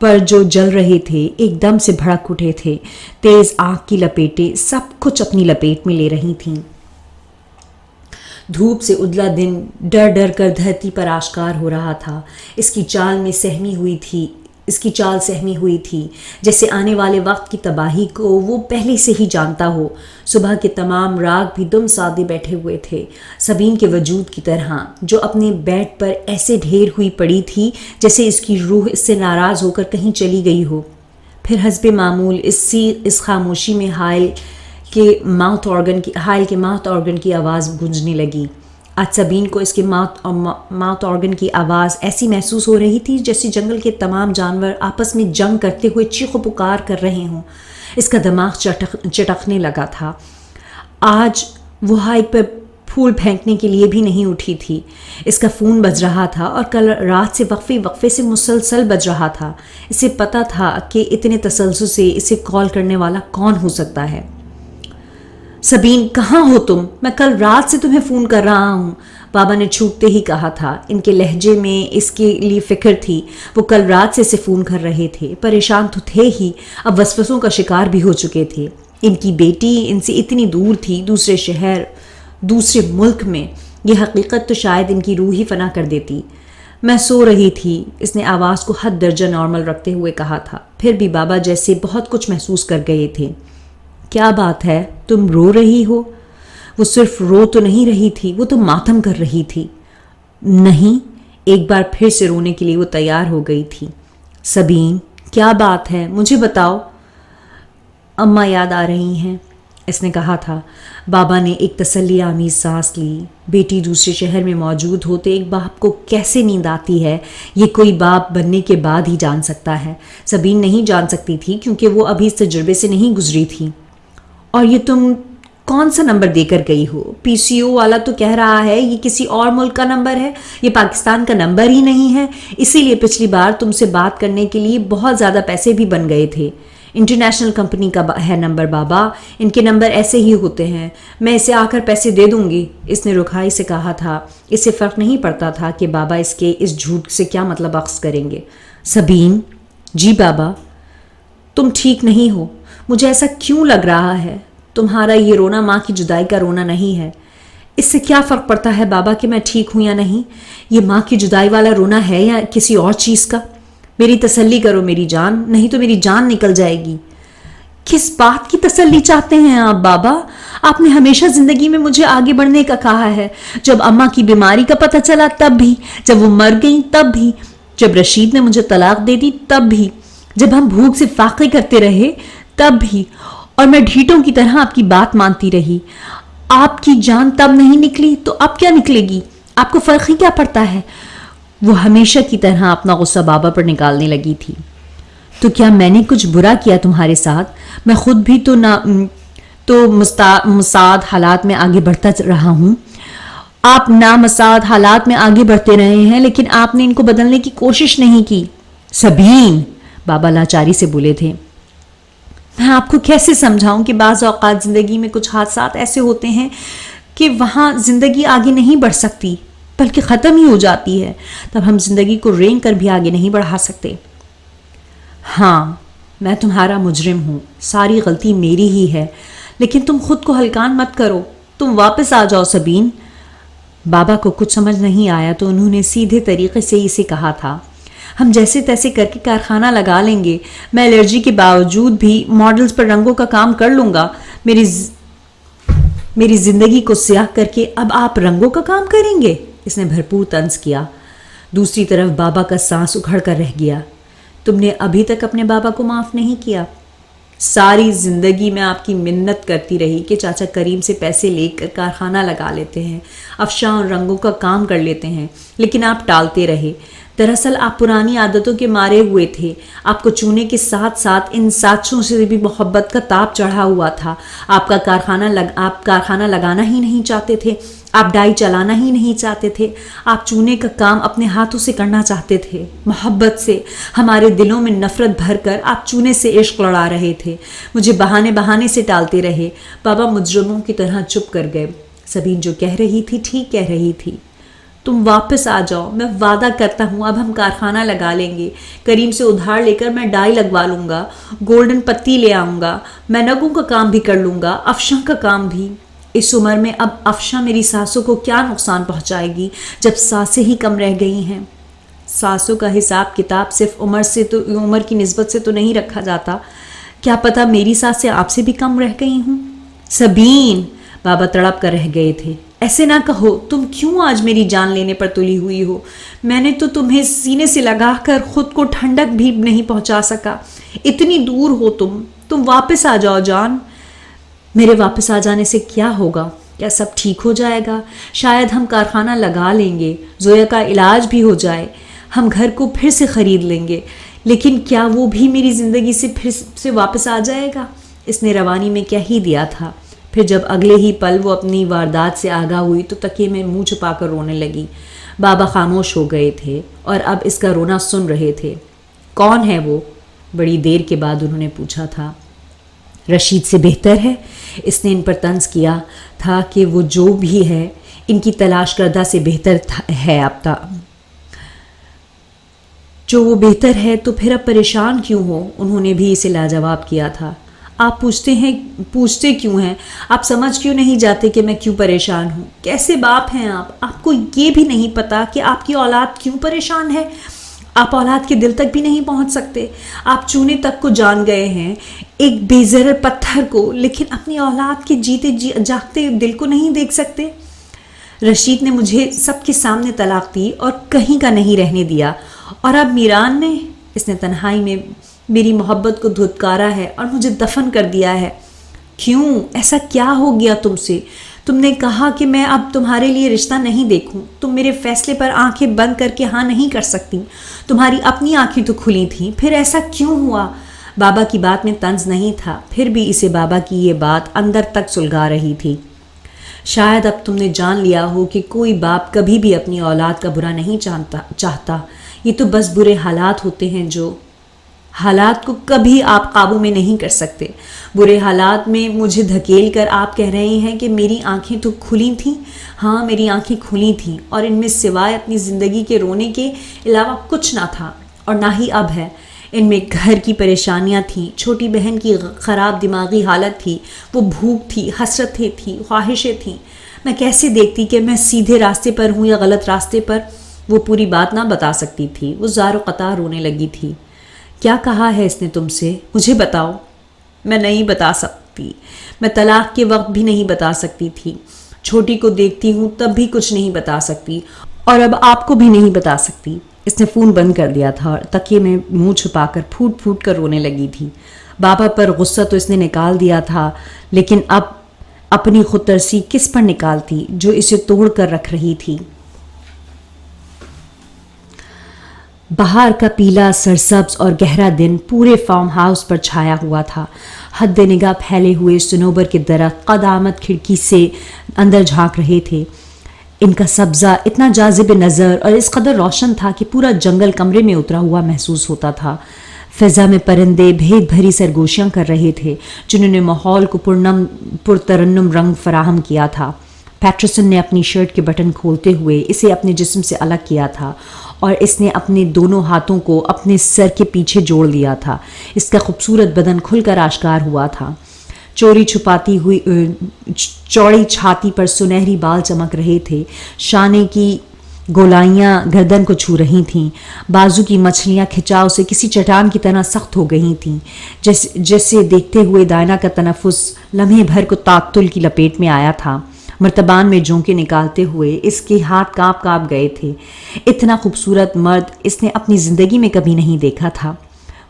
پر جو جل رہے تھے ایک دم سے بھڑک اٹھے تھے. تیز آگ کی لپیٹیں سب کچھ اپنی لپیٹ میں لے رہی تھیں. دھوپ سے ادلا دن ڈر ڈر کر دھرتی پر آشکار ہو رہا تھا. اس کی چال سہمی ہوئی تھی جیسے آنے والے وقت کی تباہی کو وہ پہلے سے ہی جانتا ہو. صبح کے تمام راگ بھی دم سادے بیٹھے ہوئے تھے، سبین کے وجود کی طرح، جو اپنے بیڈ پر ایسے ڈھیر ہوئی پڑی تھی جیسے اس کی روح اس سے ناراض ہو کر کہیں چلی گئی ہو. پھر حسب معمول اس خاموشی میں حائل کے ماؤتھ آرگن کی آواز گونجنے لگی. آج سبین کو اس کے ماؤتھ آرگن کی آواز ایسی محسوس ہو رہی تھی جیسے جنگل کے تمام جانور آپس میں جنگ کرتے ہوئے چیخ و پکار کر رہے ہوں. اس کا دماغ چٹکنے لگا تھا. آج وہ ہائیک پر پھول پھینکنے کے لیے بھی نہیں اٹھی تھی. اس کا فون بج رہا تھا اور کل رات سے وقفے سے مسلسل بج رہا تھا. اسے پتا تھا کہ اتنے تسلسل سے اسے کال کرنے والا کون ہو سکتا ہے. سبین، کہاں ہو تم؟ میں کل رات سے تمہیں فون کر رہا ہوں، بابا نے چھوٹتے ہی کہا تھا. ان کے لہجے میں اس کے لیے فکر تھی. وہ کل رات سے اسے فون کر رہے تھے. پریشان تو تھے ہی، اب وسوسوں کا شکار بھی ہو چکے تھے. ان کی بیٹی ان سے اتنی دور تھی، دوسرے شہر، دوسرے ملک میں. یہ حقیقت تو شاید ان کی روح ہی فنا کر دیتی. میں سو رہی تھی، اس نے آواز کو حد درجہ نارمل رکھتے ہوئے کہا تھا. پھر بھی بابا جیسے بہت کچھ محسوس کر گئے تھے. کیا بات ہے، تم رو رہی ہو؟ وہ صرف رو تو نہیں رہی تھی، وہ تو ماتم کر رہی تھی. نہیں، ایک بار پھر سے رونے کے لیے وہ تیار ہو گئی تھی. سبین، کیا بات ہے، مجھے بتاؤ. اماں یاد آ رہی ہیں، اس نے کہا تھا. بابا نے ایک تسلی آمیز سانس لی. بیٹی دوسرے شہر میں موجود ہوتے ایک باپ کو کیسے نیند آتی ہے، یہ کوئی باپ بننے کے بعد ہی جان سکتا ہے. سبین نہیں جان سکتی تھی کیونکہ وہ ابھی اس تجربے سے نہیں گزری تھی. اور یہ تم کون سا نمبر دے کر گئی ہو؟ پی سی او والا تو کہہ رہا ہے یہ کسی اور ملک کا نمبر ہے، یہ پاکستان کا نمبر ہی نہیں ہے. اسی لیے پچھلی بار تم سے بات کرنے کے لیے بہت زیادہ پیسے بھی بن گئے تھے. انٹرنیشنل کمپنی کا ہے نمبر بابا، ان کے نمبر ایسے ہی ہوتے ہیں. میں اسے آ کر پیسے دے دوں گی، اس نے رکھائی سے کہا تھا. اسے فرق نہیں پڑتا تھا کہ بابا اس جھوٹ سے کیا مطلب اخذ کریں گے. سبین، جی بابا. تم ٹھیک نہیں ہو. مجھے ایسا کیوں لگ رہا ہے؟ تمہارا یہ رونا ماں کی جدائی کا رونا نہیں ہے. اس سے کیا فرق پڑتا ہے بابا کہ میں ٹھیک ہوں یا نہیں؟ یہ ماں کی جدائی والا رونا ہے یا کسی اور چیز کا؟ میری تسلی کرو میری جان، نہیں تو میری جان نکل جائے گی. کس بات کی تسلی چاہتے ہیں آپ بابا؟ آپ نے ہمیشہ زندگی میں مجھے آگے بڑھنے کا کہا ہے. جب اماں کی بیماری کا پتہ چلا تب بھی، جب وہ مر گئیں تب بھی، جب رشید نے مجھے طلاق دے دی تب بھی، جب ہم بھوک سے فاقے کرتے رہے تب بھی، اور میں ڈھیٹوں کی طرح آپ کی بات مانتی رہی. آپ کی جان تب نہیں نکلی تو اب کیا نکلے گی؟ آپ کو فرق ہی کیا پڑتا ہے؟ وہ ہمیشہ کی طرح اپنا غصہ بابا پر نکالنے لگی تھی. تو کیا میں نے کچھ برا کیا تمہارے ساتھ؟ میں خود بھی تو مساعد حالات میں آگے بڑھتا رہا ہوں. آپ نامساعد حالات میں آگے بڑھتے رہے ہیں لیکن آپ نے ان کو بدلنے کی کوشش نہیں کی. سبین، بابا لاچاری سے بولے تھے. میں آپ کو کیسے سمجھاؤں کہ بعض اوقات زندگی میں کچھ حادثات ایسے ہوتے ہیں کہ وہاں زندگی آگے نہیں بڑھ سکتی بلکہ ختم ہی ہو جاتی ہے. تب ہم زندگی کو رینگ کر بھی آگے نہیں بڑھا سکتے. ہاں، میں تمہارا مجرم ہوں، ساری غلطی میری ہی ہے، لیکن تم خود کو ہلکان مت کرو. تم واپس آ جاؤ سبین. بابا کو کچھ سمجھ نہیں آیا تو انہوں نے سیدھے طریقے سے اسے کہا تھا. ہم جیسے تیسے کر کے کارخانہ لگا لیں گے. میں الرجی کے باوجود بھی ماڈلز پر رنگوں کا کام کر لوں گا. میری زندگی کو سیاہ کر کے اب آپ رنگوں کا کام کریں گے؟ اس نے بھرپور طنز کیا. دوسری طرف بابا کا سانس اکھڑ کر رہ گیا. تم نے ابھی تک اپنے بابا کو معاف نہیں کیا. ساری زندگی میں آپ کی منت کرتی رہی کہ چاچا کریم سے پیسے لے کر کارخانہ لگا لیتے ہیں، افشاں اور رنگوں کا کام کر لیتے ہیں، لیکن آپ ٹالتے رہے. دراصل آپ پرانی عادتوں کے مارے ہوئے تھے. آپ کو چونے کے ساتھ ساتھ ان سازشوں سے بھی محبت کا تاپ چڑھا ہوا تھا. آپ کارخانہ لگانا ہی نہیں چاہتے تھے. آپ ڈائی چلانا ہی نہیں چاہتے تھے. آپ چونے کا کام اپنے ہاتھوں سے کرنا چاہتے تھے. محبت سے ہمارے دلوں میں نفرت بھر کر آپ چونے سے عشق لڑا رہے تھے. مجھے بہانے سے ٹالتے رہے. بابا مجرموں کی طرح چپ کر گئے. سبین جو کہہ رہی تھی ٹھیک کہہ رہی تھی. تم واپس آ جاؤ، میں وعدہ کرتا ہوں اب ہم کارخانہ لگا لیں گے، کریم سے ادھار لے کر میں ڈائی لگوا لوں گا، گولڈن پتی لے آؤں گا، میں نگوں کا کام بھی کر لوں گا، افشاں کا کام بھی۔ اس عمر میں اب افشاں میری ساسوں کو کیا نقصان پہنچائے گی جب ساسیں ہی کم رہ گئی ہیں؟ ساسوں کا حساب کتاب صرف عمر کی نسبت سے تو نہیں رکھا جاتا، کیا پتہ میری ساسیں آپ سے بھی کم رہ گئی ہوں؟ سبین، بابا تڑپ کر رہ گئے تھے۔ ایسے نہ کہو، تم کیوں آج میری جان لینے پر تلی ہوئی ہو؟ میں نے تو تمہیں سینے سے لگا کر خود کو ٹھنڈک بھی نہیں پہنچا سکا، اتنی دور ہو تم واپس آ جاؤ جان۔ میرے واپس آ جانے سے کیا ہوگا؟ کیا سب ٹھیک ہو جائے گا؟ شاید ہم کارخانہ لگا لیں گے، زویا کا علاج بھی ہو جائے، ہم گھر کو پھر سے خرید لیں گے، لیکن کیا وہ بھی میری زندگی سے پھر سے واپس آ جائے گا؟ اس نے روانی میں کہہ ہی دیا تھا۔ پھر جب اگلے ہی پل وہ اپنی واردات سے آگاہ ہوئی تو تکیے میں منہ چھپا کر رونے لگی۔ بابا خاموش ہو گئے تھے اور اب اس کا رونا سن رہے تھے۔ کون ہے وہ؟ بڑی دیر کے بعد انہوں نے پوچھا تھا۔ رشید سے بہتر ہے؟ اس نے ان پر طنز کیا تھا کہ وہ جو بھی ہے ان کی تلاش کردہ سے بہتر ہے اب تک۔ جو وہ بہتر ہے تو پھر اب پریشان کیوں ہو؟ انہوں نے بھی اسے لاجواب کیا تھا۔ آپ پوچھتے کیوں ہیں؟ آپ سمجھ کیوں نہیں جاتے کہ میں کیوں پریشان ہوں؟ کیسے باپ ہیں آپ کو یہ بھی نہیں پتا کہ آپ کی اولاد کیوں پریشان ہے؟ آپ اولاد کے دل تک بھی نہیں پہنچ سکتے، آپ چونے تک کو جان گئے ہیں، ایک بے ضرر پتھر کو، لیکن اپنی اولاد کے جیتے جاگتے دل کو نہیں دیکھ سکتے۔ رشید نے مجھے سب کے سامنے طلاق دی اور کہیں کا نہیں رہنے دیا، اور اب میران نے، اس نے تنہائی میں میری محبت کو دھتکارا ہے اور مجھے دفن کر دیا ہے۔ کیوں؟ ایسا کیا ہو گیا تم سے؟ تم نے کہا کہ میں اب تمہارے لیے رشتہ نہیں دیکھوں، تم میرے فیصلے پر آنکھیں بند کر کے ہاں نہیں کر سکتی، تمہاری اپنی آنکھیں تو کھلی تھیں، پھر ایسا کیوں ہوا؟ بابا کی بات میں طنز نہیں تھا، پھر بھی اسے بابا کی یہ بات اندر تک سلگا رہی تھی۔ شاید اب تم نے جان لیا ہو کہ کوئی باپ کبھی بھی اپنی اولاد کا برا نہیں چاہتا، یہ تو بس برے حالات ہوتے ہیں جو حالات کو کبھی آپ قابو میں نہیں کر سکتے۔ برے حالات میں مجھے دھکیل کر آپ کہہ رہے ہیں کہ میری آنکھیں تو کھلی تھیں۔ ہاں، میری آنکھیں کھلی تھیں اور ان میں سوائے اپنی زندگی کے رونے کے علاوہ کچھ نہ تھا، اور نہ ہی اب ہے۔ ان میں گھر کی پریشانیاں تھیں، چھوٹی بہن کی خراب دماغی حالت تھی، وہ بھوک تھی، حسرتیں تھیں، خواہشیں تھیں۔ میں کیسے دیکھتی کہ میں سیدھے راستے پر ہوں یا غلط راستے پر؟ وہ پوری بات نہ بتا سکتی تھی، وہ زار و قطار رونے لگی تھی۔ کیا کہا ہے اس نے تم سے؟ مجھے بتاؤ۔ میں نہیں بتا سکتی، میں طلاق کے وقت بھی نہیں بتا سکتی تھی، چھوٹی کو دیکھتی ہوں تب بھی کچھ نہیں بتا سکتی، اور اب آپ کو بھی نہیں بتا سکتی۔ اس نے فون بند کر دیا تھا اور تکیے میں منہ چھپا کر پھوٹ پھوٹ کر رونے لگی تھی۔ بابا پر غصہ تو اس نے نکال دیا تھا، لیکن اب اپنی خود ترسی کس پر نکالتی جو اسے توڑ کر رکھ رہی تھی؟ بہار کا پیلا سرسبز اور گہرا دن پورے فارم ہاؤس پر چھایا ہوا تھا۔ حد نگاہ پھیلے ہوئے صنوبر کے درخت قد آمد کھڑکی سے اندر جھانک رہے تھے۔ ان کا سبزہ اتنا جاذب نظر اور اس قدر روشن تھا کہ پورا جنگل کمرے میں اترا ہوا محسوس ہوتا تھا۔ فضا میں پرندے بھید بھری سرگوشیاں کر رہے تھے جنہوں نے ماحول کو پرترنم رنگ فراہم کیا تھا۔ پیٹرسن نے اپنی شرٹ کے بٹن کھولتے ہوئے اسے اپنے جسم سے الگ کیا تھا اور اس نے اپنے دونوں ہاتھوں کو اپنے سر کے پیچھے جوڑ لیا تھا۔ اس کا خوبصورت بدن کھل کر آشکار ہوا تھا۔ چوری چھپاتی ہوئی چوڑی چھاتی پر سنہری بال چمک رہے تھے، شانے کی گولائیاں گردن کو چھو رہی تھیں، بازو کی مچھلیاں کھچاؤ سے کسی چٹان کی طرح سخت ہو گئی تھیں، جیسے دیکھتے ہوئے دائنا کا تنفس لمحے بھر کو تعطل کی لپیٹ میں آیا تھا۔ مرتبان میں جھونکے نکالتے ہوئے اس کے ہاتھ کانپ گئے تھے۔ اتنا خوبصورت مرد اس نے اپنی زندگی میں کبھی نہیں دیکھا تھا۔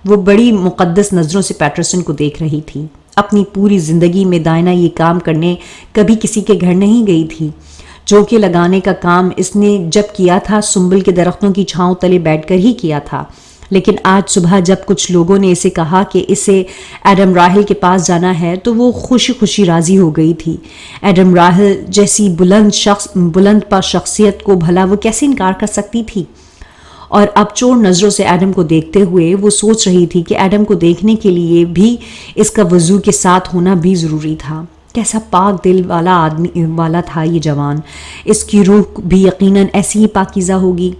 وہ بڑی مقدس نظروں سے پیٹرسن کو دیکھ رہی تھی۔ اپنی پوری زندگی میں دائنا یہ کام کرنے کبھی کسی کے گھر نہیں گئی تھی۔ جھونکے لگانے کا کام اس نے جب کیا تھا سنبل کے درختوں کی چھاؤں تلے بیٹھ کر ہی کیا تھا، لیکن آج صبح جب کچھ لوگوں نے اسے کہا کہ اسے ایڈم راہل کے پاس جانا ہے تو وہ خوشی خوشی راضی ہو گئی تھی۔ ایڈم راہل جیسی بلند پا شخصیت کو بھلا وہ کیسے انکار کر سکتی تھی؟ اور اب چور نظروں سے ایڈم کو دیکھتے ہوئے وہ سوچ رہی تھی کہ ایڈم کو دیکھنے کے لیے بھی اس کا وضو کے ساتھ ہونا بھی ضروری تھا۔ کیسا پاک دل والا تھا یہ جوان، اس کی روح بھی یقیناً ایسی ہی پاکیزہ ہوگی۔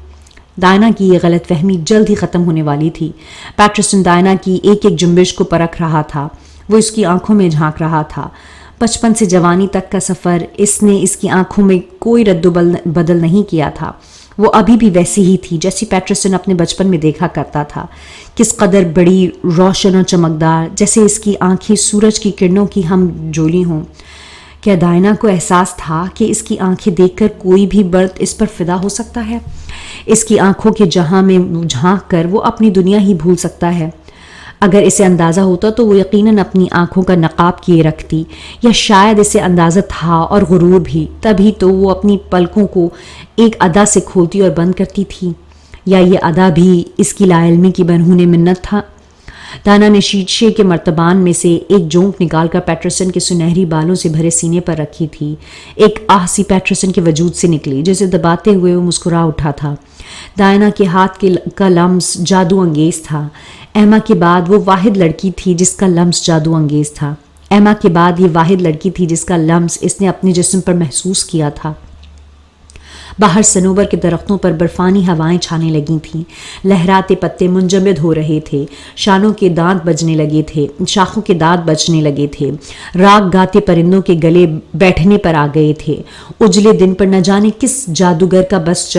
ڈائنا کی یہ غلط فہمی جلد ہی ختم ہونے والی تھی۔ پیٹرسن ڈائنا کی ایک ایک جنبش کو پرکھ رہا تھا، وہ اس کی آنکھوں میں جھانک رہا تھا۔ بچپن سے جوانی تک کا سفر اس نے اس کی آنکھوں میں کوئی رد و بدل نہیں کیا تھا، وہ ابھی بھی ویسی ہی تھی جیسی پیٹرسن اپنے بچپن میں دیکھا کرتا تھا، کس قدر بڑی، روشن اور چمکدار، جیسے اس کی آنکھیں سورج کی کرنوں کی ہم جولی ہوں۔ کیا ڈائنا کو احساس تھا کہ اس کی آنکھیں دیکھ کر کوئی بھی مرد اس پر فدا ہو سکتا ہے؟ اس کی آنکھوں کے جہاں میں جھانک کر وہ اپنی دنیا ہی بھول سکتا ہے۔ اگر اسے اندازہ ہوتا تو وہ یقیناً اپنی آنکھوں کا نقاب کیے رکھتی، یا شاید اسے اندازہ تھا اور غرور بھی، تبھی تو وہ اپنی پلکوں کو ایک ادا سے کھولتی اور بند کرتی تھی، یا یہ ادا بھی اس کی لا علمی کی برہون منت تھا۔ دانا نے شیشے کے مرتبان میں سے ایک جونک نکال کر پیٹرسن کے سنہری بالوں سے بھرے سینے پر رکھی تھی۔ ایک آہ سی پیٹرسن کے وجود سے نکلی، جسے دباتے ہوئے وہ مسکرا اٹھا تھا۔ دائنا کے ہاتھ کا لمس جادو انگیز تھا۔ ایما کے بعد وہ واحد لڑکی تھی جس کا لمس جادو انگیز تھا۔ ایما کے بعد یہ واحد لڑکی تھی جس کا لمس اس نے اپنے جسم پر محسوس کیا تھا۔ باہر صنوبر کے درختوں پر برفانی ہوائیں چھانے لگی تھیں، لہراتے پتے منجمد ہو رہے تھے، شاخوں کے دانت بجنے لگے تھے، راگ گاتے پرندوں کے گلے بیٹھنے پر آ گئے تھے۔ اجلے دن پر نہ جانے کس جادوگر کا بس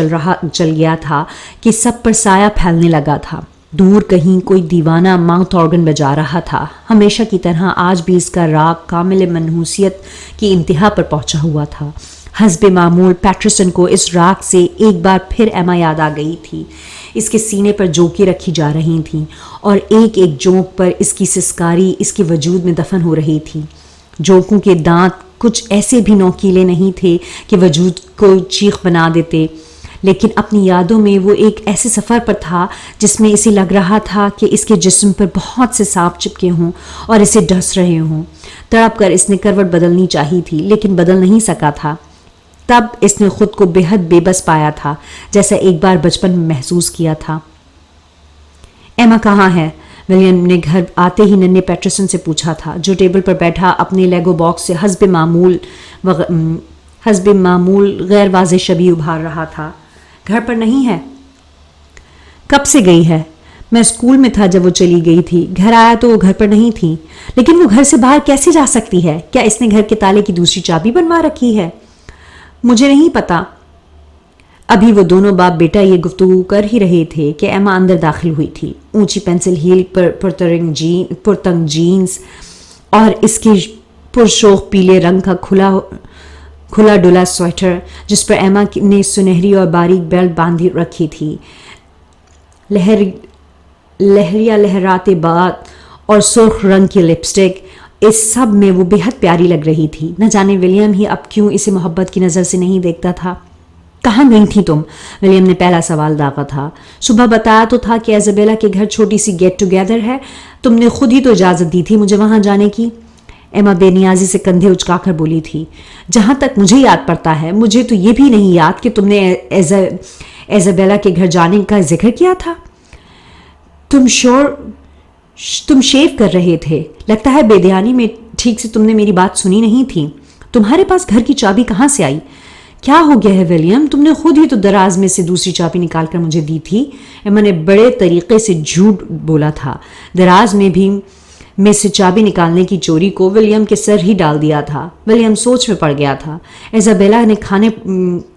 چل گیا تھا کہ سب پر سایہ پھیلنے لگا تھا۔ دور کہیں کوئی دیوانہ ماؤتھ آرگن بجا رہا تھا، ہمیشہ کی طرح آج بھی اس کا راگ کامل منحوسیت کی انتہا پر پہنچا ہوا تھا۔ حسب معمول پیٹرسن کو اس راگ سے ایک بار پھر ایما یاد آ گئی تھی۔ اس کے سینے پر جوکیں رکھی جا رہی تھیں اور ایک ایک جونک پر اس کی سسکاری اس کے وجود میں دفن ہو رہی تھی۔ جونکوں کے دانت کچھ ایسے بھی نوکیلے نہیں تھے کہ وجود کو چیخ بنا دیتے، لیکن اپنی یادوں میں وہ ایک ایسے سفر پر تھا جس میں اسے لگ رہا تھا کہ اس کے جسم پر بہت سے سانپ چپکے ہوں اور اسے ڈس رہے ہوں۔ تڑپ کر اس نے کروٹ بدلنی چاہی تھی لیکن بدل نہیں سکا تھا۔ تب اس نے خود کو بے حد بے بس پایا تھا، جیسا ایک بار بچپن میں محسوس کیا تھا۔ ایما کہاں ہے؟ ولیم نے گھر آتے ہی ننھے پیٹرسن سے پوچھا تھا، جو ٹیبل پر بیٹھا اپنے لیگو باکس سے حسب معمول غیر واضح شبیہ ابھار رہا تھا۔ گھر پر نہیں ہے۔ کب سے گئی ہے؟ میں اسکول میں تھا جب وہ چلی گئی تھی، گھر آیا تو وہ گھر پر نہیں تھی۔ لیکن وہ گھر سے باہر کیسے جا سکتی ہے؟ کیا اس نے گھر کے تالے کی دوسری چابی بنوا رکھی ہے؟ مجھے نہیں پتا۔ ابھی وہ دونوں باپ بیٹا یہ گفتگو کر ہی رہے تھے کہ ایما اندر داخل ہوئی تھی۔ اونچی پینسل ہیل پر پرتنگ جینز اور اس کے پرشوخ پیلے رنگ کا کھلا ڈلا سویٹر، جس پر ایما نے سنہری اور باریک بیلٹ باندھی رکھی تھی، لہراتے بات اور سرخ رنگ کی لپسٹک، اس سب میں وہ بے حد پیاری لگ رہی تھی۔ نہ جانے ولیم ہی اب کیوں اسے محبت کی نظر سے نہیں دیکھتا تھا۔ کہاں گئی تھی تم؟ ولیم نے پہلا سوال داغا تھا۔ صبح بتایا تو تھا کہ ایزابیلا کے گھر چھوٹی سی گیٹ ٹوگیدر ہے، تم نے خود ہی تو اجازت دی تھی مجھے وہاں جانے کی۔ ایما بے نیازی سے کندھے اچکا کر بولی تھی، جہاں تک مجھے یاد پڑتا ہے مجھے تو یہ بھی نہیں یاد کہ تم نے ایزابیلا کے گھر جانے کا ذکر کیا تھا۔ تم شیو کر رہے تھے، لگتا ہے بے دھیانی میں ٹھیک سے تم نے میری بات سنی نہیں تھی۔ تمہارے پاس گھر کی چابی کہاں سے آئی؟ کیا ہو گیا ہے ولیم؟ تم نے خود ہی تو دراز میں سے دوسری چابی نکال کر مجھے دی تھی۔ ایما نے بڑے طریقے سے جھوٹ بولا تھا۔ دراز میں سے چابی نکالنے کی چوری کو ولیم کے سر ہی ڈال دیا تھا۔ ولیم سوچ میں پڑ گیا تھا۔ ایزابیلا نے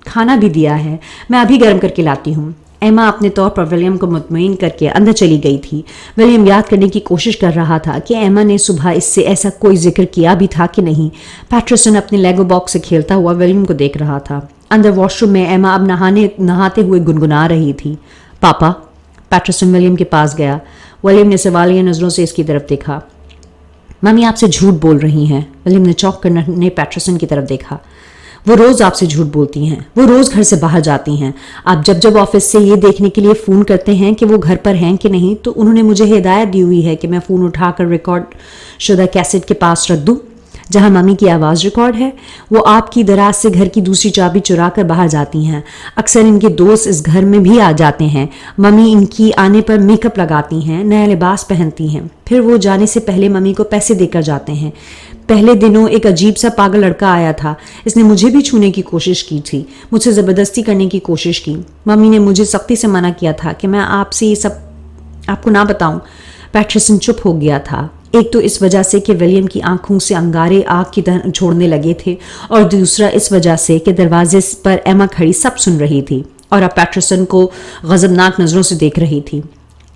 کھانا بھی دیا ہے، میں ابھی گرم کر کے لاتی ہوں۔ ایما اپنے طور پر ولیم کو مطمئن کر کے اندر چلی گئی تھی۔ ولیم یاد کرنے کی کوشش کر رہا تھا کہ ایما نے صبح اس سے ایسا کوئی ذکر کیا بھی تھا کہ نہیں۔ پیٹرسن اپنے لیگو باکس سے کھیلتا ہوا ولیم کو دیکھ رہا تھا۔ اندر واش روم میں ایما اب نہاتے ہوئے گنگنا رہی تھی۔ پاپا؟ پیٹرسن ولیم کے پاس گیا۔ ولیم نے سوالیہ نظروں سے اس کی طرف دیکھا۔ ممی آپ سے جھوٹ بول رہی ہیں۔ ولیم نے چونک کر ننھے پیٹرسن کی طرف دیکھا۔ وہ روز آپ سے جھوٹ بولتی ہیں، وہ روز گھر سے باہر جاتی ہیں۔ آپ جب آفس سے یہ دیکھنے کے لیے فون کرتے ہیں کہ وہ گھر پر ہیں کہ نہیں تو انہوں نے مجھے ہدایت دی ہوئی ہے کہ میں فون اٹھا کر ریکارڈ شدہ کیسٹ کے پاس رکھ دوں۔ جہاں ممی کی آواز ریکارڈ ہے، وہ آپ کی دراز سے گھر کی دوسری چابی چرا کر باہر جاتی ہیں۔ اکثر ان کے دوست اس گھر میں بھی آ جاتے ہیں۔ ممی ان کی آنے پر میک اپ لگاتی ہیں، نیا لباس پہنتی ہیں، پھر وہ جانے سے پہلے ممی کو پیسے دے کر جاتے ہیں۔ پہلے دنوں ایک عجیب سا پاگل لڑکا آیا تھا، اس نے مجھے بھی چھونے کی کوشش کی تھی، مجھ سے زبردستی کرنے کی کوشش کی۔ ممی نے مجھے سختی سے منع کیا تھا کہ میں آپ سے یہ سب آپ کو نہ بتاؤں۔ پیٹرسن چپ ہو گیا تھا، ایک تو اس وجہ سے کہ ولیم کی آنکھوں سے انگارے آگ کی طرح چھوڑنے لگے تھے، اور دوسرا اس وجہ سے کہ دروازے پر ایما کھڑی سب سن رہی تھی اور اب پیٹرسن کو غضبناک نظروں سے دیکھ رہی تھی۔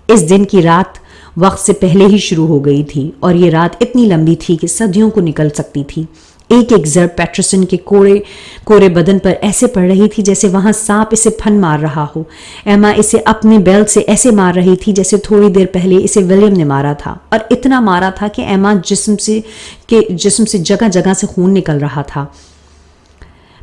اس دن کی رات وقت سے پہلے ہی شروع ہو گئی تھی اور یہ رات اتنی لمبی تھی کہ صدیوں کو نکل سکتی تھی۔ ایک ایک ضرب پیٹرسن کے کوڑے بدن پر ایسے پڑ رہی تھی جیسے وہاں سانپ اسے پھن مار رہا ہو۔ ایما اسے اپنے بیلٹ سے ایسے مار رہی تھی جیسے تھوڑی دیر پہلے اسے ولیم نے مارا تھا، اور اتنا مارا تھا کہ ایما جسم سے جگہ جگہ سے خون نکل رہا تھا۔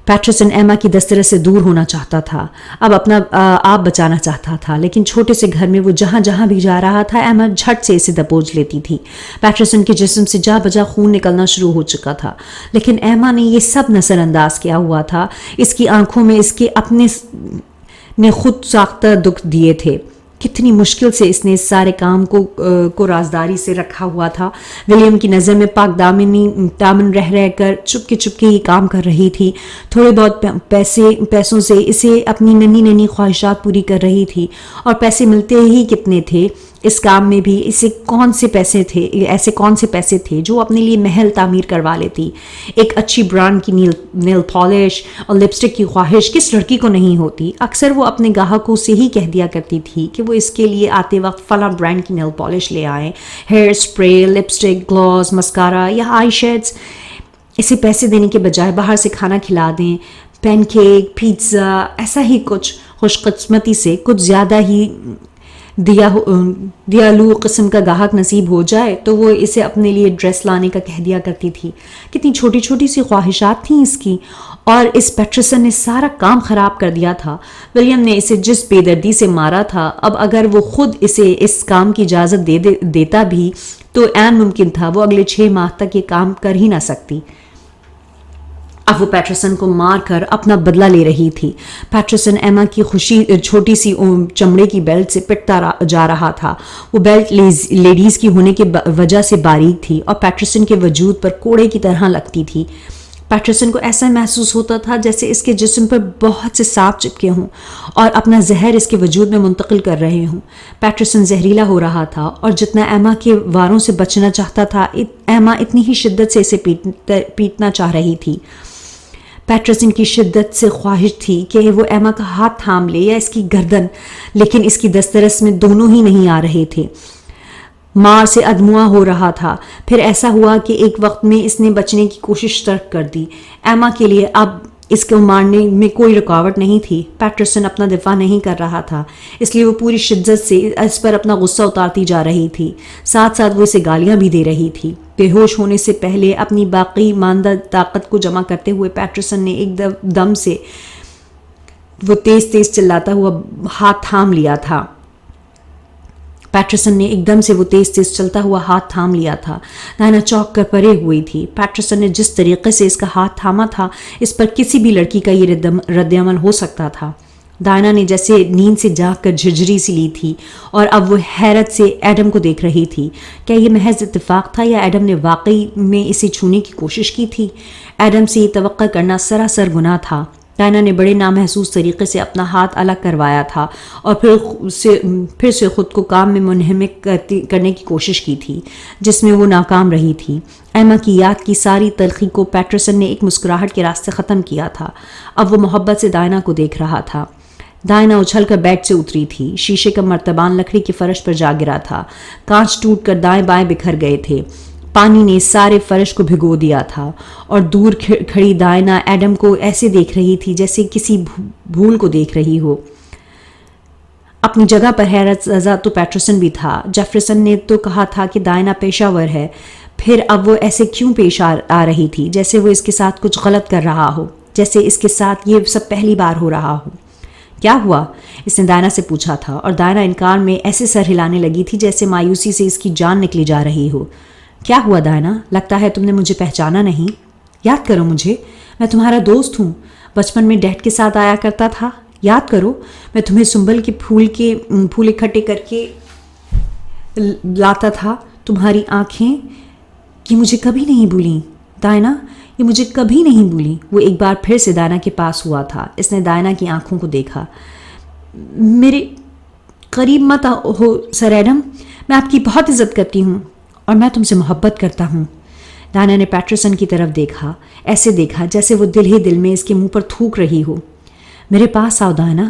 پیٹرسن ایما کی دسترس سے دور ہونا چاہتا تھا، اب اپنا آپ بچانا چاہتا تھا، لیکن چھوٹے سے گھر میں وہ جہاں جہاں بھی جا رہا تھا ایما جھٹ سے اسے دبوچ لیتی تھی۔ پیٹرسن کے جسم سے جا بجا خون نکلنا شروع ہو چکا تھا، لیکن ایما نے یہ سب نظر انداز کیا ہوا تھا۔ اس کی آنکھوں میں اس کے اپنے نے خود ساختہ دکھ دیے تھے۔ کتنی مشکل سے اس نے اس سارے کام کو رازداری سے رکھا ہوا تھا۔ ولیم کی نظر میں پاک دامن رہ کر چپکے چپکے یہ کام کر رہی تھی، تھوڑے بہت پیسوں سے اسے اپنی ننھی خواہشات پوری کر رہی تھی، اور پیسے ملتے ہی کتنے تھے اس کام میں بھی۔ ایسے کون سے پیسے تھے جو اپنے لیے محل تعمیر کروا لیتی۔ ایک اچھی برانڈ کی نیل پالش اور لپسٹک کی خواہش کس لڑکی کو نہیں ہوتی؟ اکثر وہ اپنے گاہکوں سے ہی کہہ دیا کرتی تھی کہ وہ اس کے لیے آتے وقت فلاں برانڈ کی نیل پالش لے آئیں، hair spray, lipstick, gloss, mascara یا آئی شیڈز۔ اسے پیسے دینے کے بجائے باہر سے کھانا کھلا دیں، پین کیک، پیزا، ایسا ہی کچھ۔ خوش قسمتی سے کچھ زیادہ ہی دیالو قسم کا گاہک نصیب ہو جائے تو وہ اسے اپنے لیے ڈریس لانے کا کہہ دیا کرتی تھی۔ کتنی چھوٹی چھوٹی سی خواہشات تھیں اس کی، اور اس پیٹرسن نے سارا کام خراب کر دیا تھا۔ ولیم نے اسے جس بے دردی سے مارا تھا، اب اگر وہ خود اسے اس کام کی اجازت دیتا بھی تو عین ممکن تھا وہ اگلے 6 ماہ تک یہ کام کر ہی نہ سکتی۔ اب وہ پیٹرسن کو مار کر اپنا بدلہ لے رہی تھی۔ پیٹرسن ایما کی چھوٹی سی چمڑے کی بیلٹ سے پٹتا جا رہا تھا۔ وہ بیلٹ لیڈیز کی ہونے کی وجہ سے باریک تھی اور پیٹرسن کے وجود پر کوڑے کی طرح لگتی تھی۔ پیٹرسن کو ایسا محسوس ہوتا تھا جیسے اس کے جسم پر بہت سے سانپ چپکے ہوں اور اپنا زہر اس کے وجود میں منتقل کر رہے ہوں۔ پیٹرسن زہریلا ہو رہا تھا، اور جتنا ایما کے واروں سے بچنا چاہتا تھا، ایما اتنی ہی شدت سے اسے پیٹنا چاہ رہی تھی۔ پیٹرسن کی شدت سے خواہش تھی کہ وہ ایما کا ہاتھ تھام لے یا اس کی گردن، لیکن اس کی دسترس میں دونوں ہی نہیں آ رہے تھے۔ مار سے ادموا ہو رہا تھا۔ پھر ایسا ہوا کہ ایک وقت میں اس نے بچنے کی کوشش ترک کر دی۔ ایما کے لیے اب اس کو مارنے میں کوئی رکاوٹ نہیں تھی۔ پیٹرسن اپنا دفاع نہیں کر رہا تھا، اس لیے وہ پوری شدت سے اس پر اپنا غصہ اتارتی جا رہی تھی، ساتھ ساتھ وہ اسے گالیاں بھی دے رہی تھی۔ بے ہوش ہونے سے پہلے اپنی باقی ماندہ طاقت کو جمع کرتے ہوئے پیٹرسن نے ایک دم سے وہ تیز چلاتا ہوا ہاتھ تھام لیا تھا۔ چلتا ہوا ہاتھ تھام لیا تھا۔ دائنا چوک کر پرے ہوئی تھی۔ پیٹرسن نے جس طریقے سے اس کا ہاتھ تھاما تھا، اس پر کسی بھی لڑکی کا یہ رد عمل ہو سکتا تھا۔ دائنا نے جیسے نیند سے جاگ کر جھرجھری سی لی تھی، اور اب وہ حیرت سے ایڈم کو دیکھ رہی تھی۔ کیا یہ محض اتفاق تھا یا ایڈم نے واقعی میں اسے چھونے کی کوشش کی تھی؟ ایڈم سے یہ توقع کرنا سراسر گناہ تھا۔ دائنا نے بڑے نامحسوس طریقے سے اپنا ہاتھ الگ کروایا تھا اور پھر سے خود کو کام میں منہمک کرنے کی کوشش کی تھی، جس میں وہ ناکام رہی تھی۔ ایما کی یاد کی ساری تلخی کو پیٹرسن نے ایک مسکراہٹ کے راستے ختم کیا تھا۔ اب وہ محبت سے دائنا کو دیکھ رہا تھا۔ دائنا اچھل کر بیڈ سے اتری تھی۔ شیشے کا مرتبان لکڑی کے فرش پر جا گرا تھا۔ کانچ ٹوٹ کر دائیں بائیں بکھر گئے تھے۔ پانی نے سارے فرش کو بھگو دیا تھا، اور دور کھڑی دائنا ایڈم کو ایسے دیکھ رہی تھی جیسے کسی بھول کو دیکھ رہی ہو۔ اپنی جگہ پر حیرت زدہ تو پیٹرسن بھی تھا۔ جیفرسن نے تو کہا تھا کہ دائنا پیشہ ور ہے، پھر اب وہ ایسے کیوں پیش آ رہی تھی جیسے وہ اس کے ساتھ کچھ غلط کر رہا ہو، جیسے اس کے ساتھ یہ سب پہلی بار ہو رہا ہو۔ کیا ہوا؟ اس نے دائنا سے پوچھا تھا، اور دائنا انکار میں ایسے سر ہلانے لگی تھی جیسے مایوسی سے اس کی جان نکلی جا رہی ہو۔ کیا ہوا دائنا؟ لگتا ہے تم نے مجھے پہچانا نہیں. یاد کرو مجھے، میں تمہارا دوست ہوں. بچپن میں ڈیڈ کے ساتھ آیا کرتا تھا. یاد کرو، میں تمہیں سنبل کے پھول اکٹھے کر کے لاتا تھا. تمہاری آنکھیں یہ مجھے کبھی نہیں بھولیں دائنا، یہ مجھے کبھی نہیں بھولیں. وہ ایک بار پھر سے دائنا کے پاس ہوا تھا. اس نے دائنا کی آنکھوں کو دیکھا. میرے قریب مت ہو سر ایڈم، میں آپ کی بہت عزت کرتی ہوں اور میں تم سے محبت کرتا ہوں. دائنا نے پیٹرسن کی طرف دیکھا، ایسے دیکھا جیسے وہ دل ہی دل میں اس کے منہ پر تھوک رہی ہو. میرے پاس آؤ دائنا،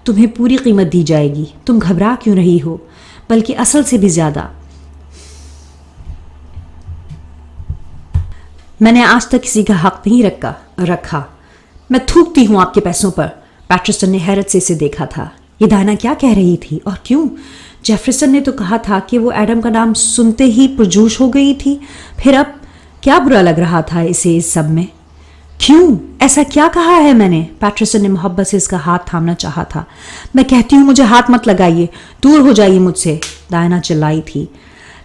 تمہیں پوری قیمت دی جائے گی. تم گھبرا کیوں رہی ہو؟ بلکہ اصل سے بھی زیادہ. میں نے آج تک کسی کا حق نہیں رکھا. میں تھوکتی ہوں آپ کے پیسوں پر. پیٹرسن نے حیرت سے اسے دیکھا تھا. یہ دائنا کیا کہہ رہی تھی اور کیوں؟ جیفرسن نے تو کہا تھا کہ وہ ایڈم کا نام سنتے ہی پرجوش ہو گئی تھی. پھر اب کیا برا لگ رہا تھا اسے اس سب میں؟ کیوں؟ ایسا کیا کہا ہے میں نے؟ پیٹرسن نے محبت سے اس کا ہاتھ تھامنا چاہا تھا. میں کہتی ہوں مجھے ہاتھ مت لگائیے، دور ہو جائیے مجھ سے، دائنا چلائی تھی.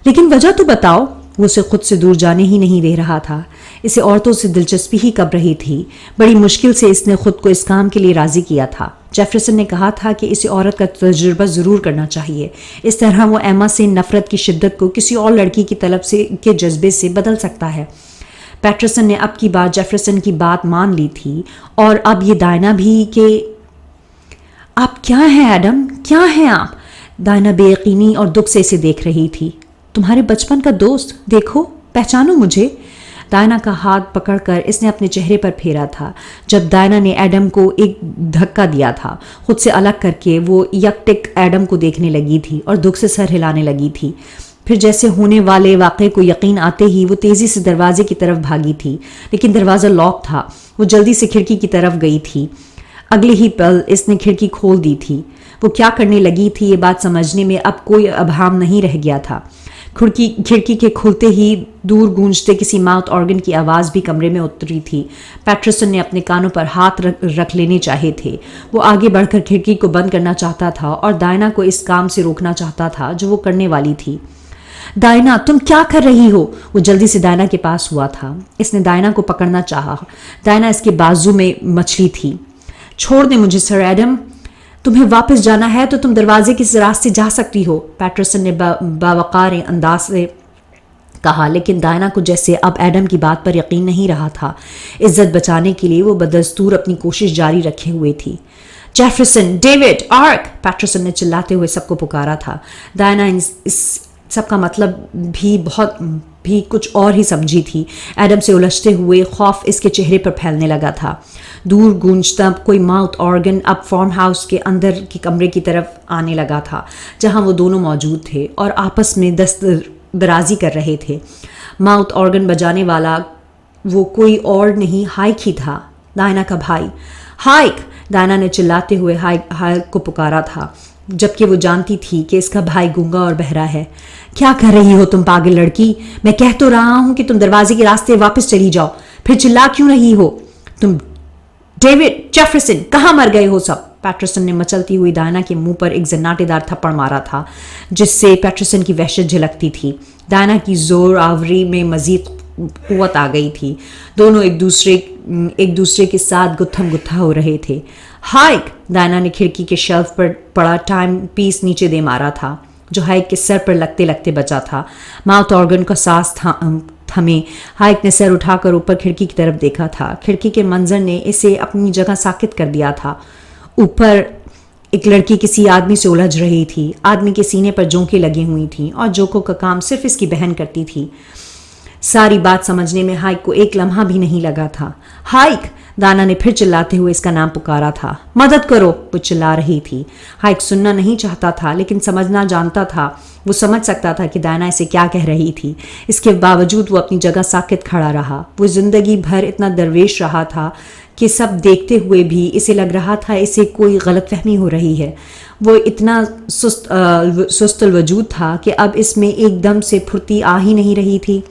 لیکن وجہ تو بتاؤ. وہ اسے خود سے دور جانے ہی نہیں دے رہا تھا. اسے عورتوں سے دلچسپی ہی کب رہی تھی. بڑی مشکل سے اس نے خود کو اس کام کے لیے راضی کیا تھا. جیفرسن نے کہا تھا کہ اسے عورت کا تجربہ ضرور کرنا چاہیے. اس طرح وہ ایما سے نفرت کی شدت کو کسی اور لڑکی کی طلب کے جذبے سے بدل سکتا ہے. پیٹرسن نے اب کی بار جیفرسن کی بات مان لی تھی اور اب یہ دائنا بھی کہ آپ کیا ہیں ایڈم، کیا ہیں آپ؟ دائنا بے یقینی اور دکھ سے اسے دیکھ رہی تھی. تمہارے بچپن کا دوست، دیکھو پہچانو مجھے. دائنا کا ہاتھ پکڑ کر اس نے اپنے چہرے پر پھیرا تھا. جب دائنا نے ایڈم کو ایک دھکا دیا تھا، خود سے الگ کر کے وہ یک ٹک ایڈم کو دیکھنے لگی تھی اور دکھ سے سر ہلانے لگی تھی. پھر جیسے ہونے والے واقعے کو یقین آتے ہی وہ تیزی سے دروازے کی طرف بھاگی تھی، لیکن دروازہ لاک تھا. وہ جلدی سے کھڑکی کی طرف گئی تھی. اگلے ہی پل اس نے کھڑکی کھول دی تھی. وہ کیا کرنے لگی تھی یہ بات سمجھنے میں اب کوئی ابہام نہیں رہ گیا تھا. کھڑکی کے کھلتے ہی دور گونجتے کسی ماؤتھ آرگن کی آواز بھی کمرے میں اتری تھی. پیٹرسن نے اپنے کانوں پر ہاتھ رکھ لینے چاہے تھے. وہ آگے بڑھ کر کھڑکی کو بند کرنا چاہتا تھا اور دائنا کو اس کام سے روکنا چاہتا تھا جو وہ کرنے والی تھی. دائنا تم کیا کر رہی ہو؟ وہ جلدی سے دائنا کے پاس ہوا تھا. اس نے دائنا کو پکڑنا چاہا. دائنا اس کے بازو میں مچھلی تھی. چھوڑ دیں مجھے سر ایڈم، تمہیں واپس جانا ہے تو تم دروازے کے راستے جا سکتی ہو، پیٹرسن نے باوقار انداز سے کہا. لیکن دائنا کو جیسے اب ایڈم کی بات پر یقین نہیں رہا تھا. عزت بچانے کے لیے وہ بدستور اپنی کوشش جاری رکھے ہوئے تھی. جیفرسن، ڈیوڈ، آرک، پیٹرسن نے چلاتے ہوئے سب کو پکارا تھا. دائنا اس سب کا مطلب بھی کچھ اور ہی سمجھی تھی. ایڈم سے الجھتے ہوئے خوف اس کے چہرے پر پھیلنے لگا تھا. دور گونجتا کوئی ماؤتھ آرگن اب فارم ہاؤس کے اندر کے کمرے کی طرف آنے لگا تھا جہاں وہ دونوں موجود تھے اور آپس میں دست درازی کر رہے تھے. ماؤتھ آرگن بجانے والا وہ کوئی اور نہیں ہائک ہی تھا، دائنا کا بھائی. ہائک! دائنا نے چلاتے ہوئے ہائک کو پکارا تھا، جبکہ وہ جانتی تھی کہ اس کا بھائی گونگا اور بہرا ہے. کیا کر رہی ہو تم پاگل لڑکی؟ میں کہہ تو رہا ہوں کہ تم دروازے کے راستے واپس چلی جاؤ، پھر چلا کیوں رہی ہو؟ تم ڈیوڈ، جیفرسن، کہاں مر گئے ہو سب؟ پیٹرسن نے مچلتی ہوئی دائنا کے منہ پر ایک زناٹے دار تھپڑ مارا تھا جس سے پیٹرسن کی وحشت جھلکتی تھی. دائنا کی زور آوری میں مزید قوت آ گئی تھی. دونوں ایک دوسرے کے ساتھ گتھم گتھا ہو رہے تھے. ہائک! دائنا نے کھڑکی کے شیلف پر پڑا ٹائم پیس نیچے دے مارا تھا جو ہائک کے سر پر لگتے لگتے بچا تھا. ماؤتھ آرگن کا سانس تھمے ہائک نے سر اٹھا کر اوپر کھڑکی کی طرف دیکھا تھا. کھڑکی کے منظر نے اسے اپنی جگہ ساکت کر دیا تھا. اوپر ایک لڑکی کسی آدمی سے الجھ رہی تھی. آدمی کے سینے پر جونکیں لگی ہوئی تھیں اور جوکوں کا کام صرف اس کی بہن کرتی تھی. ساری بات سمجھنے میں ہائک کو ایک لمحہ بھی نہیں لگا تھا. ہائک! دانا نے پھر چلاتے ہوئے اس کا نام پکارا تھا. مدد کرو! وہ چلا رہی تھی. ہائک سننا نہیں چاہتا تھا لیکن سمجھنا جانتا تھا. وہ سمجھ سکتا تھا کہ دانا اسے کیا کہہ رہی تھی. اس کے باوجود وہ اپنی جگہ ساکت کھڑا رہا. وہ زندگی بھر اتنا درویش رہا تھا کہ سب دیکھتے ہوئے بھی اسے لگ رہا تھا اسے کوئی غلط فہمی ہو رہی ہے. وہ اتنا سست الوجود تھا کہ اب اس میں ایک دم سے پھرتی آ ہی نہیں رہی تھی.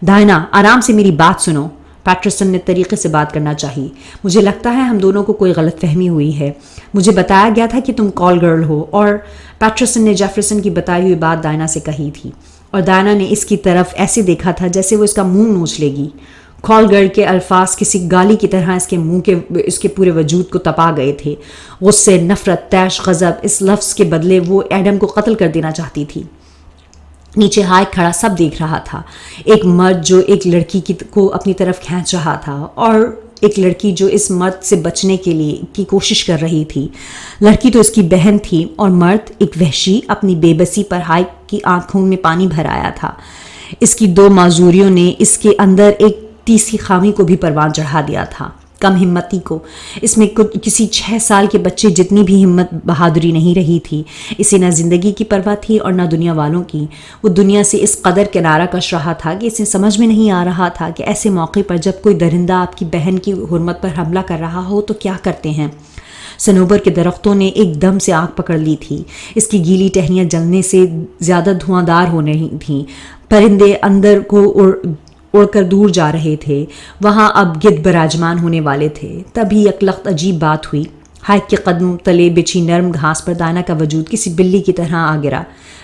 دائنا، آرام سے میری بات سنو. پیٹرسن نے طریقے سے بات کرنا چاہی. مجھے لگتا ہے ہم دونوں کو کوئی غلط فہمی ہوئی ہے. مجھے بتایا گیا تھا کہ تم کال گرل ہو. اور پیٹرسن نے جیفرسن کی بتائی ہوئی بات ڈائنا سے کہی تھی اور ڈائنا نے اس کی طرف ایسے دیکھا تھا جیسے وہ اس کا منہ نوچ لے گی. کال گرل کے الفاظ کسی گالی کی طرح اس کے پورے وجود کو تپا گئے تھے. غصے، نفرت، طیش، غضب. اس لفظ کے بدلے وہ ایڈم کو قتل کر دینا چاہتی تھی. نیچے ہائیک کھڑا سب دیکھ رہا تھا. ایک مرد جو ایک لڑکی کو اپنی طرف کھینچ رہا تھا اور ایک لڑکی جو اس مرد سے بچنے کی کوشش کر رہی تھی. لڑکی تو اس کی بہن تھی اور مرد ایک وحشی اپنی بے بسی پر ہائیک کی آنکھوں میں پانی بھر آیا تھا. اس کی دو معذوریوں نے اس کے اندر ایک تیسری خامی کو بھی پروان چڑھا دیا تھا، کم ہمتی کو. اس میں کسی 6 سال کے بچے جتنی بھی ہمت بہادری نہیں رہی تھی. اسے نہ زندگی کی پرواہ تھی اور نہ دنیا والوں کی. وہ دنیا سے اس قدر کنارہ کش رہا تھا کہ اسے سمجھ میں نہیں آ رہا تھا کہ ایسے موقع پر جب کوئی درندہ آپ کی بہن کی حرمت پر حملہ کر رہا ہو تو کیا کرتے ہیں. صنوبر کے درختوں نے ایک دم سے آگ پکڑ لی تھی. اس کی گیلی ٹہنیاں جلنے سے زیادہ دھواں دار ہو رہی تھیں. پرندے اندر کو اڑ کر دور جا رہے تھے. وہاں اب گدھ براجمان ہونے والے تھے. تبھی یک لخت عجیب بات ہوئی. ہائیک کے قدم تلے بچھی نرم گھاس پر ڈائنا کا وجود کسی بلی کی طرح آ گرا.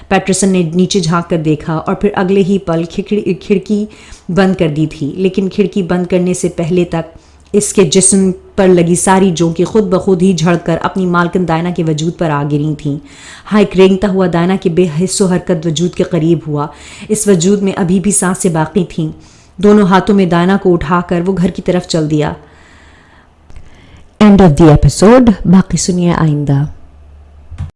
پیٹرسن نے نیچے جھانک کر دیکھا اور پھر اگلے ہی پل کھڑکی بند کر دی تھی. لیکن کھڑکی بند کرنے سے پہلے تک اس کے جسم پر لگی ساری جونکیں خود بخود ہی جھڑ کر اپنی مالکن ڈائنا کے وجود پر آ گری تھیں. ہائیک رینگتا ہوا ڈائنا کے بے حس و حرکت وجود کے قریب ہوا. اس وجود میں ابھی بھی سانسیں باقی تھیں. دونوں ہاتھوں میں ڈائنا کو اٹھا کر وہ گھر کی طرف چل دیا. And of the episode. باقی سنیے آئندہ.